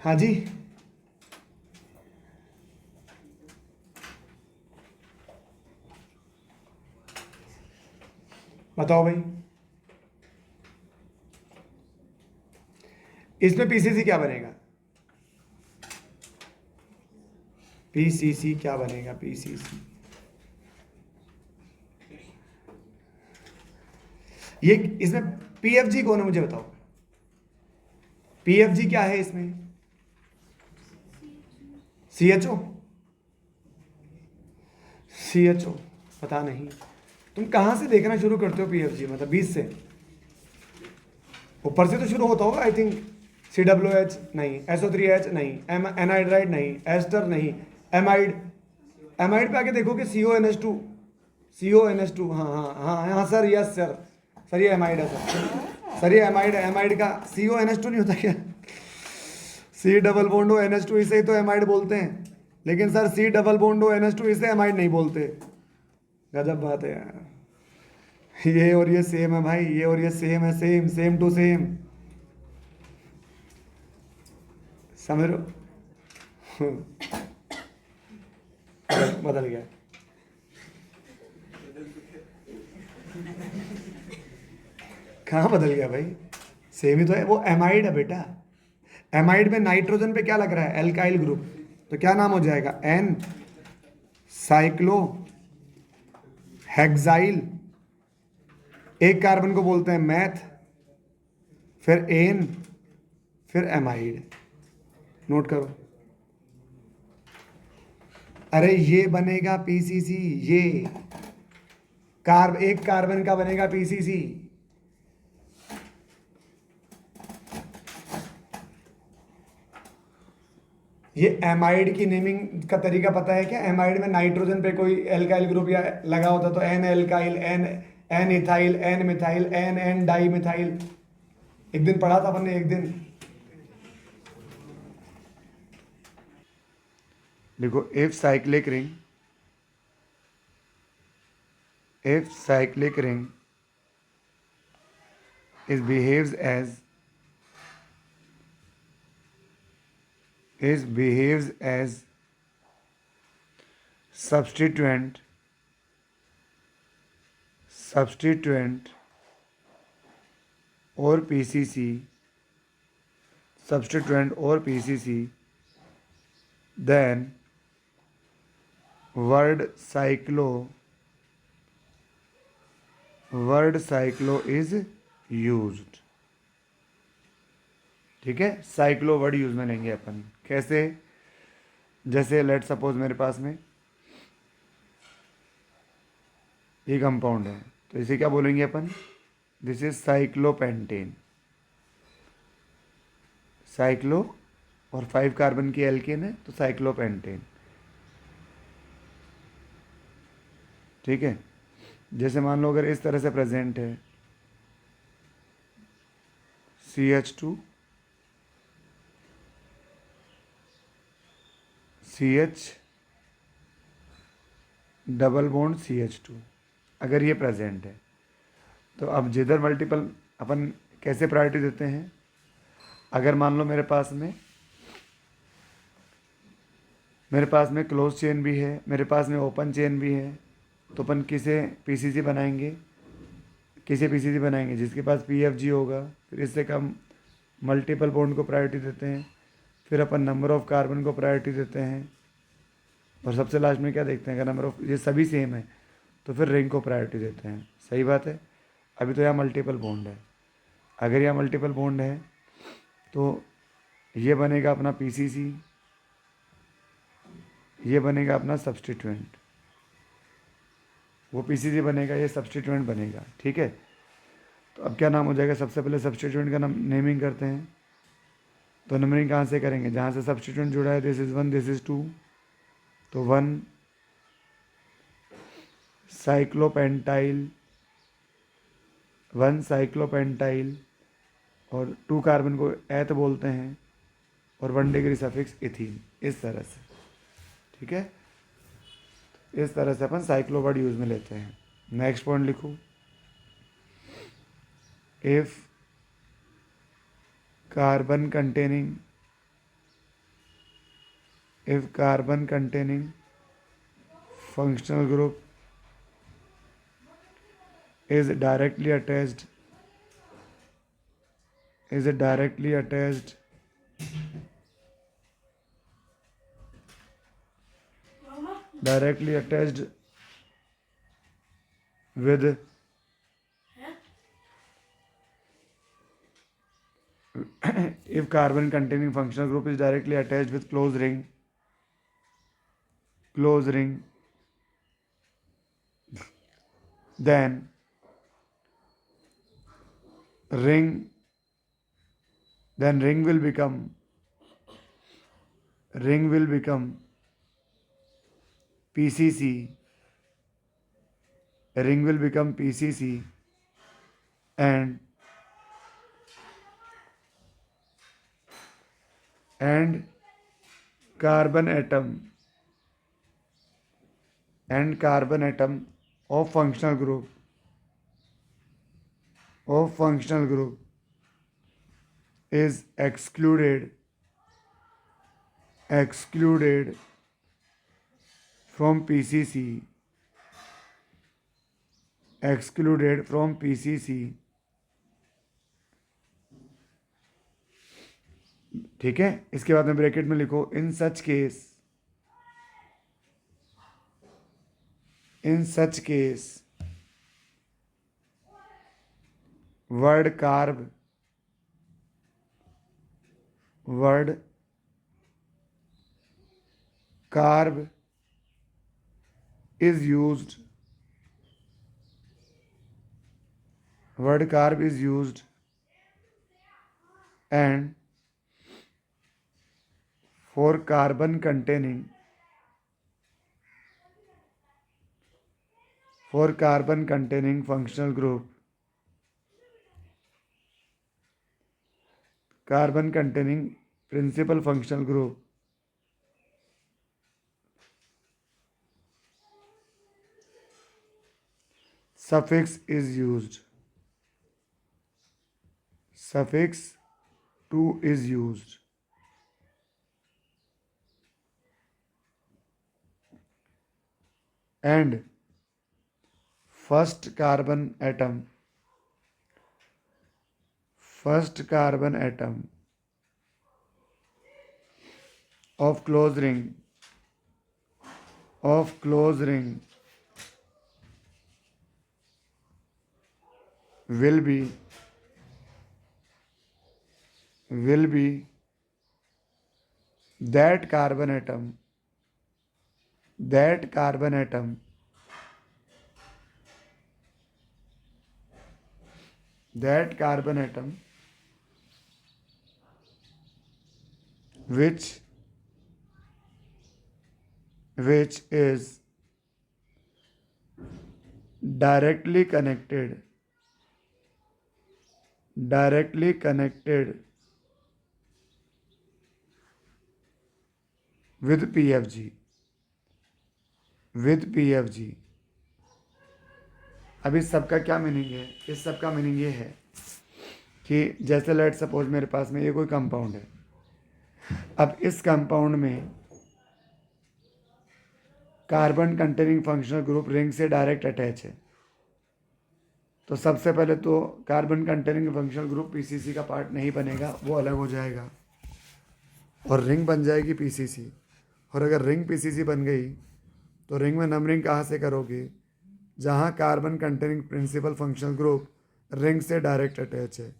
हाँ जी, बताओ भाई, इसमें पीसीसी क्या बनेगा? पीसीसी क्या बनेगा? पीसीसी ये, इसमें पीएफजी कौन है मुझे बताओ? पीएफजी क्या है इसमें? सीएचओ, सीएचओ पता नहीं। तुम कहां से देखना शुरू करते हो पीएफजी? मतलब 20 से ऊपर से तो शुरू होता होगा आई थिंक। CWH नहीं, SO3H नहीं, एनाइड्राइड नहीं, एस्टर नहीं, एमाइड, एमाइड पे आके देखोगे CONH2, हाँ हाँ हाँ हाँ सर, यस सर, सर ये एमाइड है सर ये एमाइड है। एमाइड का CONH2 नहीं होता क्या? C double bond O NH2, इसे ही तो एमाइड बोलते हैं। लेकिन sir C double bond O NH2 इसे एमाइड नहीं बोलते। गजब बात है यार। ये और ये सेम है भाई, ये और ये सेम है, सेम टू सेम, समझ रहे हो? बदल गया। कहाँ बदल गया भाई? सेम ही तो है, वो एमाइड है बेटा। एमाइड में नाइट्रोजन पे क्या लग रहा है? एल्काइल ग्रुप, तो क्या नाम हो जाएगा? एन साइक्लो हेक्साइल, एक कार्बन को बोलते हैं मैथ, फिर एन, फिर एमाइड। नोट करो। अरे ये बनेगा पीसीसी, ये एक कार्बन का बनेगा पीसीसी। ये एमाइड की नेमिंग का तरीका पता है क्या? एमाइड में नाइट्रोजन पे कोई एल्काइल ग्रुप या लगा होता तो N alkyl, N ethyl, N methyl, N di methyl. एक दिन पढ़ा था अपन ने, एक दिन। देखो, if cyclic ring is behaves as substituent or PCC, then word cyclo is used। ठीक है, साइक्लो वर्ड यूज में लेंगे अपन। कैसे? जैसे लेट सपोज मेरे पास में ये कंपाउंड है, तो इसे क्या बोलेंगे अपन? This is cyclopentane. साइक्लो और 5 कार्बन की एल्केन है, तो साइक्लोपेंटेन। ठीक है, जैसे मान लो अगर इस तरह से प्रेजेंट है CH2 CH double bond CH2, अगर ये प्रेजेंट है, तो अब जिधर मल्टीपल अपन कैसे प्रायोरिटी देते हैं? अगर मान लो मेरे पास में क्लोज चेन भी है, मेरे पास में ओपन चेन भी है, तो अपन किसे पीसीसी बनाएंगे, जिसके पास पीएफजी होगा। फिर इससे कम मल्टीपल बॉन्ड को प्रायोरिटी देते हैं, फिर अपन नंबर ऑफ कार्बन को प्रायोरिटी देते हैं, और सबसे लास्ट में क्या देखते हैं, अगर नंबर ऑफ ये सभी सेम है तो फिर रिंग को प्रायोरिटी देते हैं। सही बात है। अभी तो यहाँ मल्टीपल बॉन्ड है, अगर यहाँ मल्टीपल बॉन्ड है तो ये बनेगा अपना पीसीसी, ये बनेगा अपना सब्सटीट्यूएंट, वो पीसीसी बनेगा, ये सब्सटीट्यूएंट बनेगा। ठीक है, तो अब क्या नाम हो जाएगा, सबसे पहले सब्सटीट्यूएंट का नाम नेमिंग करते हैं। तो नंबरिंग कहाँ से करेंगे, जहाँ से सब्सटीट्यूएंट जुड़ा है, दिस इज़ 1, दिस इज़ 2, तो 1 साइक्लोपेंटाइल, 1 साइक्लोपेंटाइल, और 2 कार्बन को एथ बोलते हैं, और 1 डिग्री सफिक्स इथीन, इस तरह से। ठीक है, इस तरह से अपन साइक्लो वर्ड यूज में लेते हैं। नेक्स्ट पॉइंट लिखो, if carbon containing functional group is directly attached with if carbon containing functional group is directly attached with close ring, then ring will become PCC, and carbon atom of functional group is excluded from PCC, ठीक है। इसके बाद में ब्रैकेट में लिखो, in such case word carb is used and for carbon containing functional group, carbon containing principal functional group, suffix to is used. And first carbon atom of close ring will be that carbon atom which is directly connected with PFG. अब इस सब का क्या मीनिंग है, इस सब का मीनिंग ये है कि जैसे लेट सपोज मेरे पास में ये कोई कंपाउंड है, अब इस कंपाउंड में carbon containing functional group ring से डायरेक्ट अटैच है। तो सबसे पहले तो carbon containing functional group PCC का पार्ट नहीं बनेगा, वो अलग हो जाएगा और रिंग बन जाएगी पीसीसी। और अगर रिंग पीसीसी बन गई तो रिंग में नंबरिंग कहाँ से करोगे? जहाँ carbon containing principal functional group ring से डायरेक्ट अटैच है।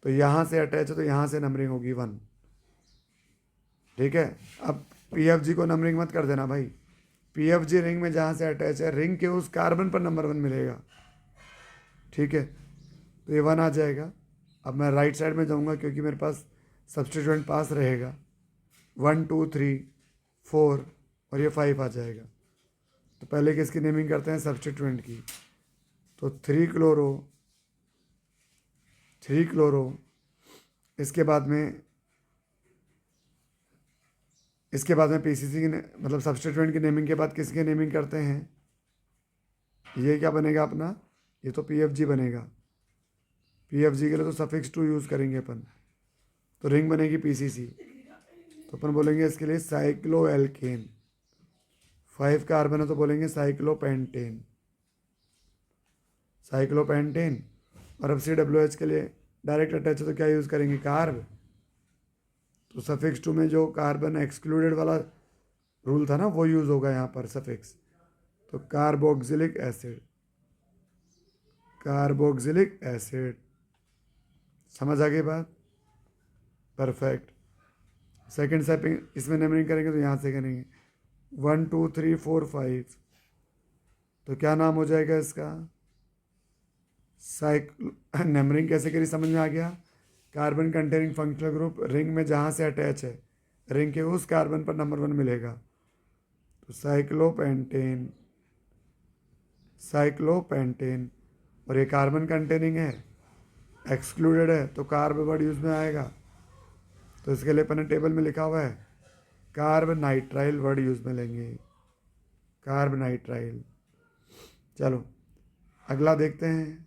तो यहाँ से अटैच है तो यहाँ से नंबरिंग होगी 1। ठीक है, अब पीएफजी को नंबरिंग मत कर देना भाई। पीएफजी रिंग में जहाँ से अटैच है, रिंग के उस कार्बन पर नंबर 1 मिलेगा। ठीक है, तो ये 1 आ जाएगा। अब मैं राइट साइड में जाऊँगा क्योंकि मेरे पास सब्स्टिट्यूएंट पास रहेगा। 1 2 3 4 और ये 5 आ जाएगा। तो पहले किसकी नेमिंग करते हैं? सब्स्टिट्यूएंट की। तो 3 क्लोरो, इसके बाद में पीसीसी की मतलब सब्स्टिट्यूएंट की नेमिंग के बाद किसकी नेमिंग करते हैं? ये क्या बनेगा अपना? ये तो पीएफजी बनेगा। पीएफजी के लिए तो सफिक्स 2 यूज़ करेंगे अपन। तो रिंग बनेगी पीसीसी। तो अपन बोलेंगे इसके लिए साइक्लो एल्केन। 5 कार्बन है तो बोलेंगे साइक्लोपेंटेन। और अब COOH के लिए डायरेक्ट अटैच है तो क्या यूज़ करेंगे? कार्ब। तो सफिक्स 2 में जो कार्बन एक्सक्लूडेड वाला रूल था ना, वो यूज़ होगा यहाँ पर सफिक्स। तो कार्बोक्सिलिक एसिड। समझ आ गई बात? परफेक्ट। सेकेंड स्टेप इसमें नंबरिंग करेंगे तो यहाँ से करेंगे 1 2 3 4 5। तो क्या नाम हो जाएगा इसका? नंबरिंग कैसे करी समझ में आ गया? Carbon containing functional group ring में जहाँ से अटैच है, रिंग के उस कार्बन पर नंबर 1 मिलेगा। तो साइक्लोपेंटेन। और ये कार्बन कंटेनिंग है, एक्सक्लूडेड है तो कार्ब वर्ड यूज में आएगा। तो इसके लिए अपने टेबल में लिखा हुआ है कार्ब नाइट्राइल वर्ड यूज में लेंगे। Carb nitrile. चलो अगला देखते हैं।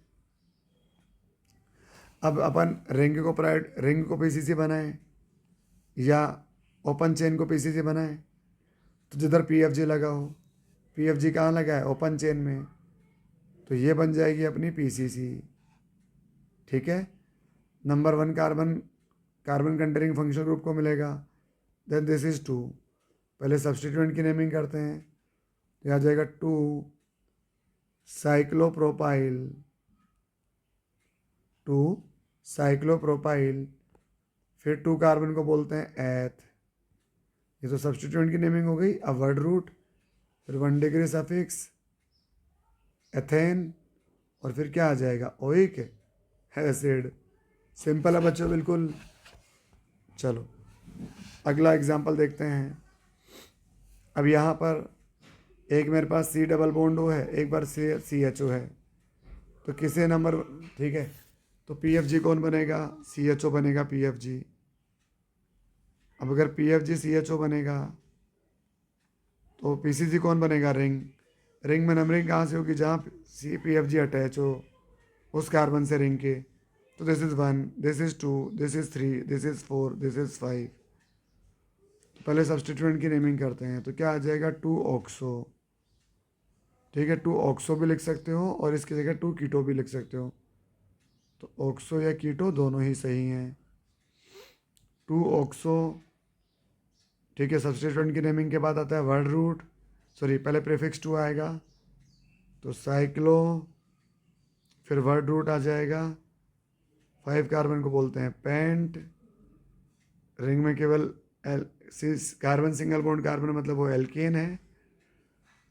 अब अपन रिंग को पीसीसी बनाए या ओपन चेन को पीसीसी बनाए। तो जिधर पीएफजी लगा हो, पीएफजी कहाँ लगा है? ओपन चेन में। तो ये बन जाएगी अपनी पीसीसी। ठीक है, number 1 carbon containing functional group को मिलेगा। Then this is 2। पहले सब्स्टिट्यूएंट की नेमिंग करते हैं। तो यहाँ जाएगा 2 साइक्लोप्रोपाइल। फिर 2 कार्बन को बोलते हैं एथ। ये तो सब्स्टिट्यूएंट की नेमिंग हो गई। अब वर्ड रूट, फिर 1 डिग्री सफिक्स एथेन, और फिर क्या आ जाएगा? Oic acid. सिंपल है बच्चों, बिल्कुल। चलो अगला एग्जाम्पल देखते हैं। अब यहाँ पर एक मेरे पास C डबल बॉन्ड O है, एक बार CHO है। तो किसे नंबर, ठीक है, तो PFG कौन बनेगा? CHO बनेगा PFG। अब अगर PFG CHO बनेगा तो PCC कौन बनेगा? रिंग में नंबरिंग कहाँ से होगी? जहाँ PFG अटैच हो उस कार्बन से रिंग के। तो this is 1, this is 2, this is 3, this is 4, this is 5। तो पहले सब्स्टिट्यूएंट की नेमिंग करते हैं। तो क्या आ जाएगा? 2 ऑक्सो। ठीक है, 2 ऑक्सो भी लिख सकते हो और इसकी जगह 2 कीटो भी लिख सकते हो। तो ऑक्सो या कीटो दोनों ही सही हैं। 2 ऑक्सो। ठीक है, सब्स्टिट्यूएंट की नेमिंग के बाद आता है वर्ड रूट, सॉरी पहले प्रीफिक्स 2 आएगा। तो साइक्लो, फिर वर्ड रूट आ जाएगा। 5 कार्बन को बोलते हैं पेंट। रिंग में केवल कार्बन सिंगल बॉन्ड कार्बन मतलब वो एल्केन है,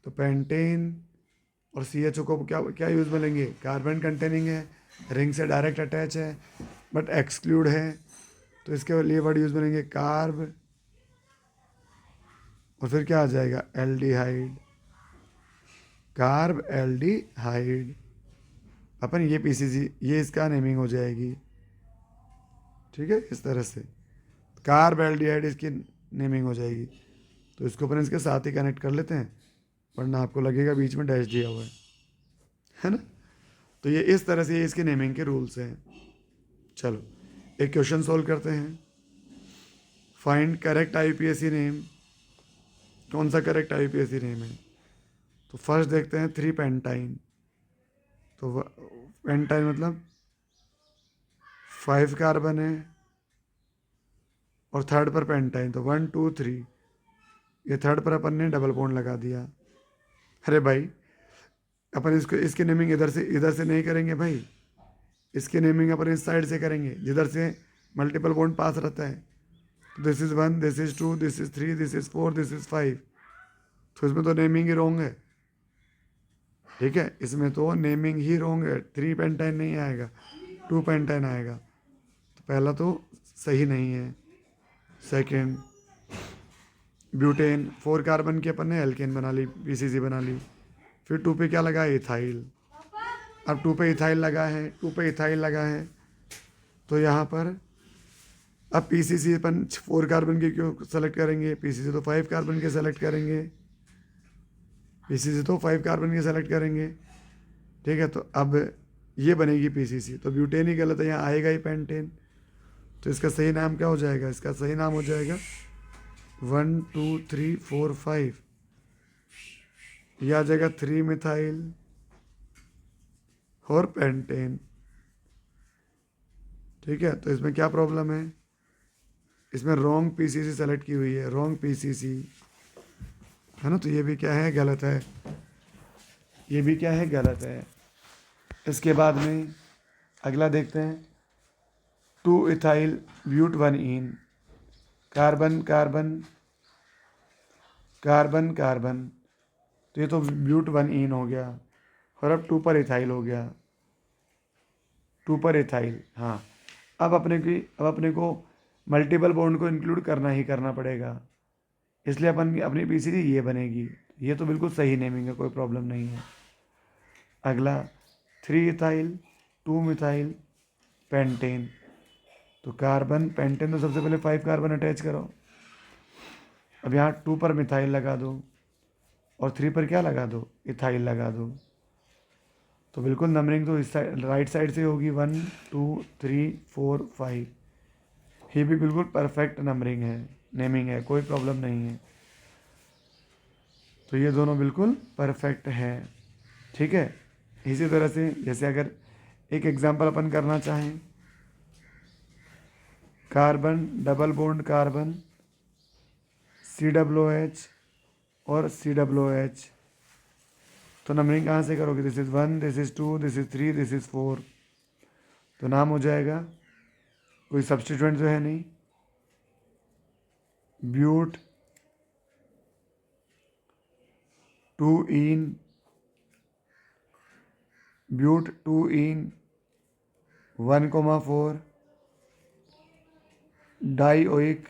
तो पेंटेन। और CHO को क्या क्या यूज़ में लेंगे? कार्बन कंटेनिंग है, रिंग से डायरेक्ट अटैच है बट एक्सक्लूड है, तो इसके लिए वर्ड यूज़ में लेंगे कार्ब। और फिर क्या आ जाएगा? एल्डिहाइड। Carb aldehyde. अपन ये पीसीसी, ये इसका नेमिंग हो जाएगी। ठीक है, इस तरह से कार्ब एल्डिहाइड इसकी नेमिंग हो जाएगी। तो इसको अपन इसके साथ ही कनेक्ट कर लेते हैं, वरना आपको लगेगा बीच में डैश दिया हुआ है ना। तो ये इस तरह से ये इसके नेमिंग के रूल्स हैं। चलो एक क्वेश्चन सोल्व करते हैं। फाइंड करेक्ट IUPAC नेम कौन सा करेक्ट आईयूपीएसी नेम है। तो फर्स्ट देखते हैं 3 पेंटाइन। तो पेंटाइन मतलब 5 कार्बन है और थर्ड पर पेंटाइन, तो 1 2 3। ये थर्ड पर अपन ने डबल बॉन्ड लगा दिया। अरे भाई अपन इसको इसकी नेमिंग इधर से नहीं करेंगे भाई, इसकी नेमिंग अपन इस साइड से करेंगे जिधर से मल्टीपल बॉन्ड पास रहता है। तो this is 1, this is 2, this is 3, this is 4, this is 5। तो इसमें तो नेमिंग ही रॉन्ग है। ठीक है, इसमें तो नेमिंग ही रॉन्ग है। 3 पेंटाइन नहीं आएगा, 2 पेंटाइन आएगा। तो पहला तो सही नहीं है। सेकेंड, ब्यूटेन 4 कार्बन की अपन ने एल्केन बना ली, पीसीसी बना ली। फिर 2 पे क्या लगा, इथाइल। अब 2 पे इथाइल लगा है, 2 पे इथाइल लगा है, तो यहाँ पर अब पीसीसी अपन 4 कार्बन की क्यों सेलेक्ट करेंगे, पीसीसी तो 5 कार्बन के सेलेक्ट करेंगे, पीसीसी तो 5 कार्बन के सेलेक्ट करेंगे। ठीक है, तो अब ये बनेगी पीसीसी, तो ब्यूटेन ही गलत है, यहाँ आएगा ही पेंटेन। तो इसका सही नाम क्या हो जाएगा, इसका सही नाम हो जाएगा 1 2 3 4 5। यह आ जाएगा 3 मिथाइल और पेंटेन। ठीक है, तो इसमें क्या प्रॉब्लम है, इसमें रॉन्ग पीसीसी सेलेक्ट की हुई है, रॉन्ग पीसीसी है ना। तो ये भी क्या है, गलत है, ये भी क्या है, गलत है। इसके बाद में अगला देखते हैं 2 ethyl but 1 yne, carbon carbon carbon carbon, तो ये तो ब्यूट 1 इन हो गया। और अब 2 पर इथाइल हो गया, 2 पर इथाइल। हाँ, अब अपने को मल्टीपल बॉन्ड को इंक्लूड करना ही करना पड़ेगा, इसलिए अपन अपनी पीसीसी ये बनेगी। ये तो बिल्कुल सही नेमिंग है, कोई प्रॉब्लम नहीं है। अगला 3 इथाइल 2 मिथाइल पेंटेन, तो कार्बन पेंटेन तो सबसे पहले 5 कार्बन अटैच करो। अब यहाँ 2 पर मिथाइल लगा दो और 3 पर क्या लगा दो, इथाइल लगा दो। तो बिल्कुल नंबरिंग तो इस साइड राइट साइड से होगी, 1 2 3 4 5। ये भी बिल्कुल परफेक्ट नंबरिंग है, नेमिंग है, कोई प्रॉब्लम नहीं है। तो ये दोनों बिल्कुल परफेक्ट है। ठीक है, इसी तरह से जैसे अगर एक एग्जांपल अपन करना चाहें, carbon double bond carbon COOH और COOH, तो नंबरिंग कहाँ से करोगे, this is 1, this is 2, this is 3, this is 4। तो नाम हो जाएगा, कोई सब्स्टिट्यूएंट तो है नहीं, but 2 yne, but 2 yne 1,4 dioic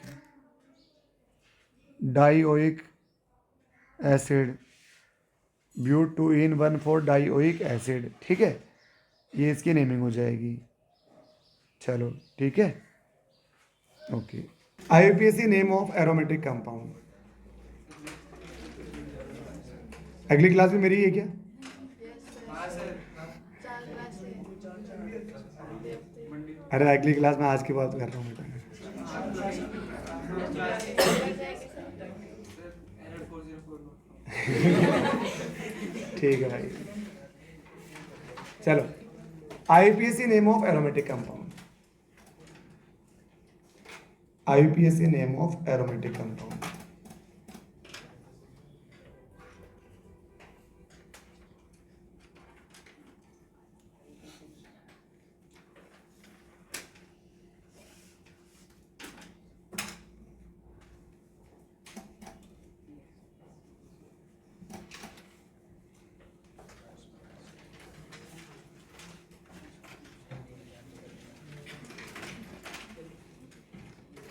acid, but 2 yne 1,4 dioic acid. ठीक है, ये इसकी नेमिंग हो जाएगी। चलो ठीक है, okay. IUPAC name of aromatic compound. अगली क्लास में मेरी है क्या, अरे अगली क्लास में आज की बात कर रहा हूँ बेटा। ठीक है भाई, चलो। IUPAC name of aromatic compound, IUPAC name of aromatic compound.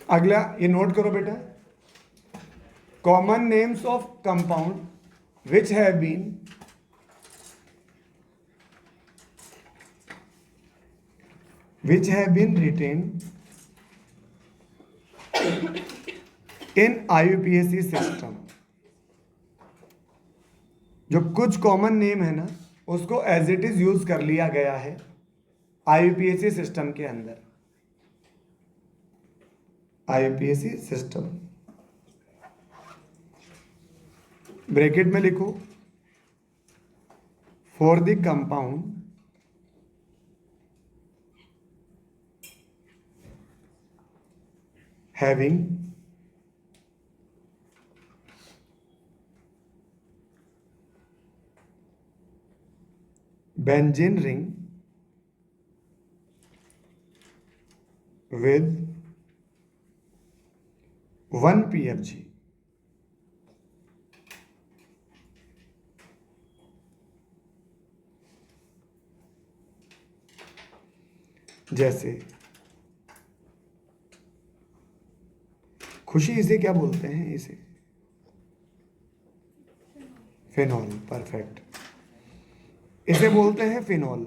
अगला ये नोट करो बेटा, common names of compound which have been retained in IUPAC system. जो कुछ कॉमन नेम है ना, उसको एज इट इज यूज कर लिया गया है IUPAC सिस्टम के अंदर। IUPAC सिस्टम ब्रैकेट में लिखो for the compound having benzene ring with 1 pFg. जैसे खुशी, इसे क्या बोलते हैं? इसे फिनॉल। परफेक्ट, इसे बोलते हैं फिनॉल।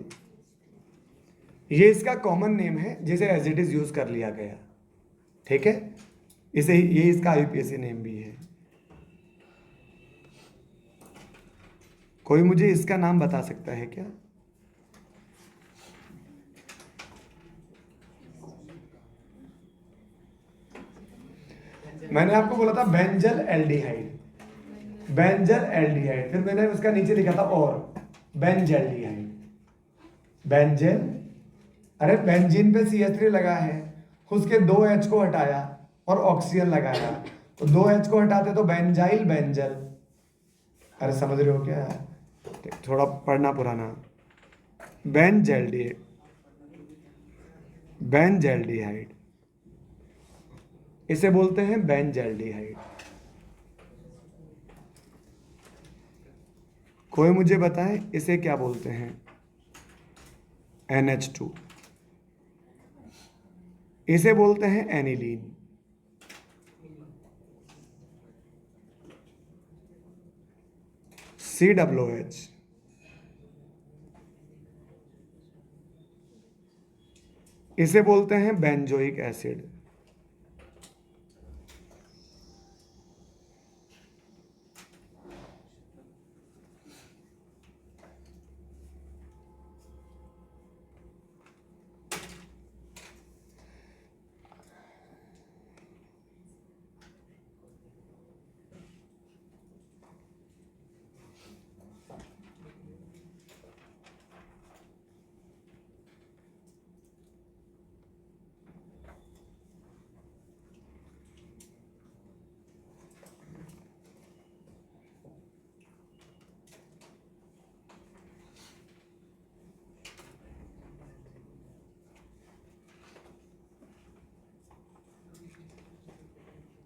ये इसका कॉमन नेम है जिसे एज इट इज यूज कर लिया गया, ठीक है। इसे ये इसका आईयूपीएसी नेम भी है। कोई मुझे इसका नाम बता सकता है क्या? मैंने आपको बोला था बेंजल एल्डिहाइड, बेंजल एल्डिहाइड, फिर मैंने उसका नीचे लिखा था और बेंजल्डिहाइड, बेंजल। अरे बेंजीन पे CH3 लगा है, उसके 2H को हटाया और ऑक्सीजन लगाया, तो 2H को हटाते तो बेंजाइल बेंजल। अरे समझ रहे हो क्या? थोड़ा पढ़ना पुराना। बेंजल्डिहाइड, बेंजल्डिहाइड, इसे बोलते हैं बेंजल्डिहाइड। कोई मुझे बताए इसे क्या बोलते हैं? NH2, इसे बोलते हैं एनिलीन। COOH, इसे बोलते हैं बेंजोइक एसिड।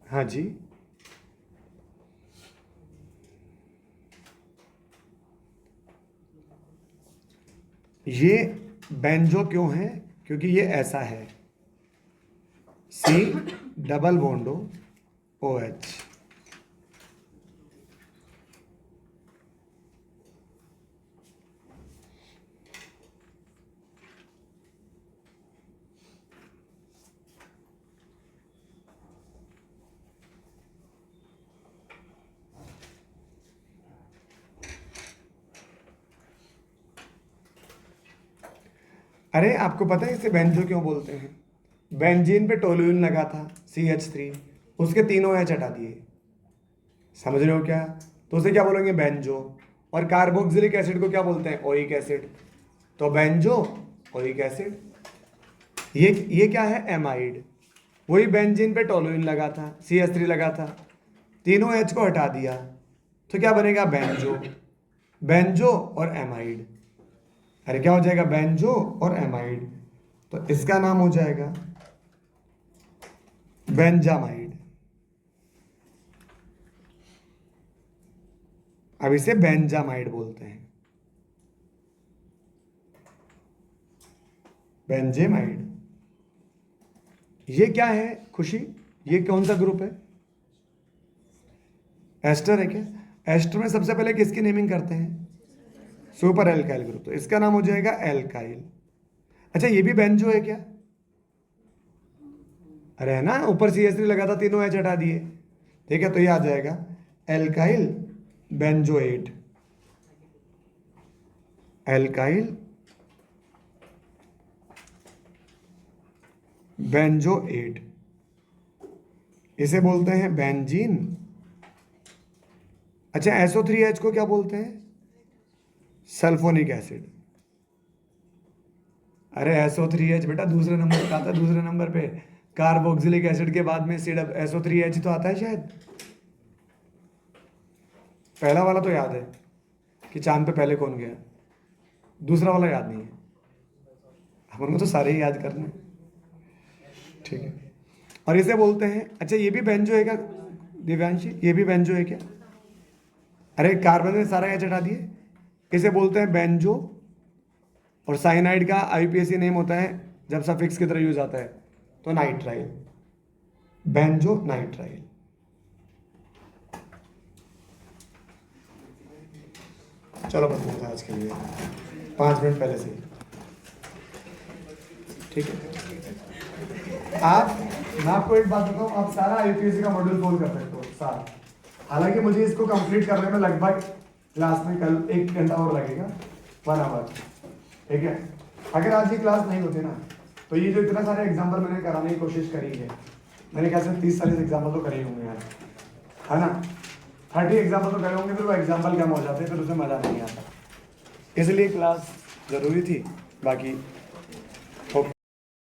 हाँ जी, ये बेंजो क्यों है? क्योंकि ये ऐसा है, C डबल बॉन्ड OH। अरे आपको पता है इसे बेंजो क्यों बोलते हैं? बेंजीन पे टोलुइन लगा था CH3, उसके तीनों H हटा दिए। समझ रहे हो क्या? तो उसे क्या बोलेंगे? बेंजो। और कार्बोक्सिलिक एसिड को क्या बोलते हैं? Oic acid. तो बेंजो ओइक एसिड। ये क्या है? एमाइड। वही बेंजीन पे टोलुइन लगा था, CH3 लगा था, तीनों H को हटा दिया, तो क्या बनेगा? बेंजो। बेंजो और एमाइड। अरे क्या हो जाएगा? बेंजो और एमाइड। तो इसका नाम हो जाएगा बेंजामाइड। अब इसे बेंजामाइड बोलते हैं, बेंजेमाइड। ये क्या है खुशी? ये कौन सा ग्रुप है? एस्टर है क्या? एस्टर में सबसे पहले किसकी नेमिंग करते हैं? सुपर एल्काइल ग्रुप, तो इसका नाम हो जाएगा एल्काइल। अच्छा, ये भी बेंजो है क्या? अरे है ना, ऊपर CH3 लगा था, तीनों H हटा दिए, ठीक है, तो ये आ जाएगा एल्काइल बेंजोएट, एल्काइल बेंजोएट। इसे बोलते हैं बेंजीन अच्छा, SO3H को क्या बोलते हैं? Sulphonic acid. अरे SO3H बेटा दूसरे नंबर पे आता है, दूसरे नंबर पे कार्बोक्सिलिक एसिड के बाद में SO3H तो आता है शायद। पहला वाला तो याद है कि चांद पे पहले कौन गया, दूसरा वाला याद नहीं है। अपन को तो सारे ही याद करने, ठीक है। और इसे बोलते हैं, अच्छा ये भी बेंजो है क्या दिव्यांशी, ये भी बेंजो है क्या? अरे कार्बन में सारा एच हटा दिए। इसे बोलते हैं बेंजो, और साइनाइड का आईपीएसी नेम होता है जब सफिक्स की तरह यूज आता है तो नाइट्राइल, बेंजो नाइट्राइल। चलो बस मुझे आज के लिए 5 मिनट पहले से ही, ठीक है। मैं आपको एक बात बताऊं, आप सारा आईपीएसी का मॉड्यूल सोल्व कर सकते हो सारा। हालांकि मुझे इसको कंप्लीट करने में लगभग क्लास में कल 1 घंटा और लगेगा, 1 आवर, ठीक है। अगर आज की क्लास नहीं होती ना तो ये जो इतना सारे एग्जाम्पल मैंने कराने की कोशिश करी है, मेरे ख्याल से 30-40 एग्जाम्पल तो करे ही होंगे यार, है ना। 30 एग्जाम्पल तो करे होंगे, फिर वो एग्जाम्पल कम हो जाते हैं, फिर उसमें मज़ा नहीं आता। इसलिए क्लास ज़रूरी थी। बाकी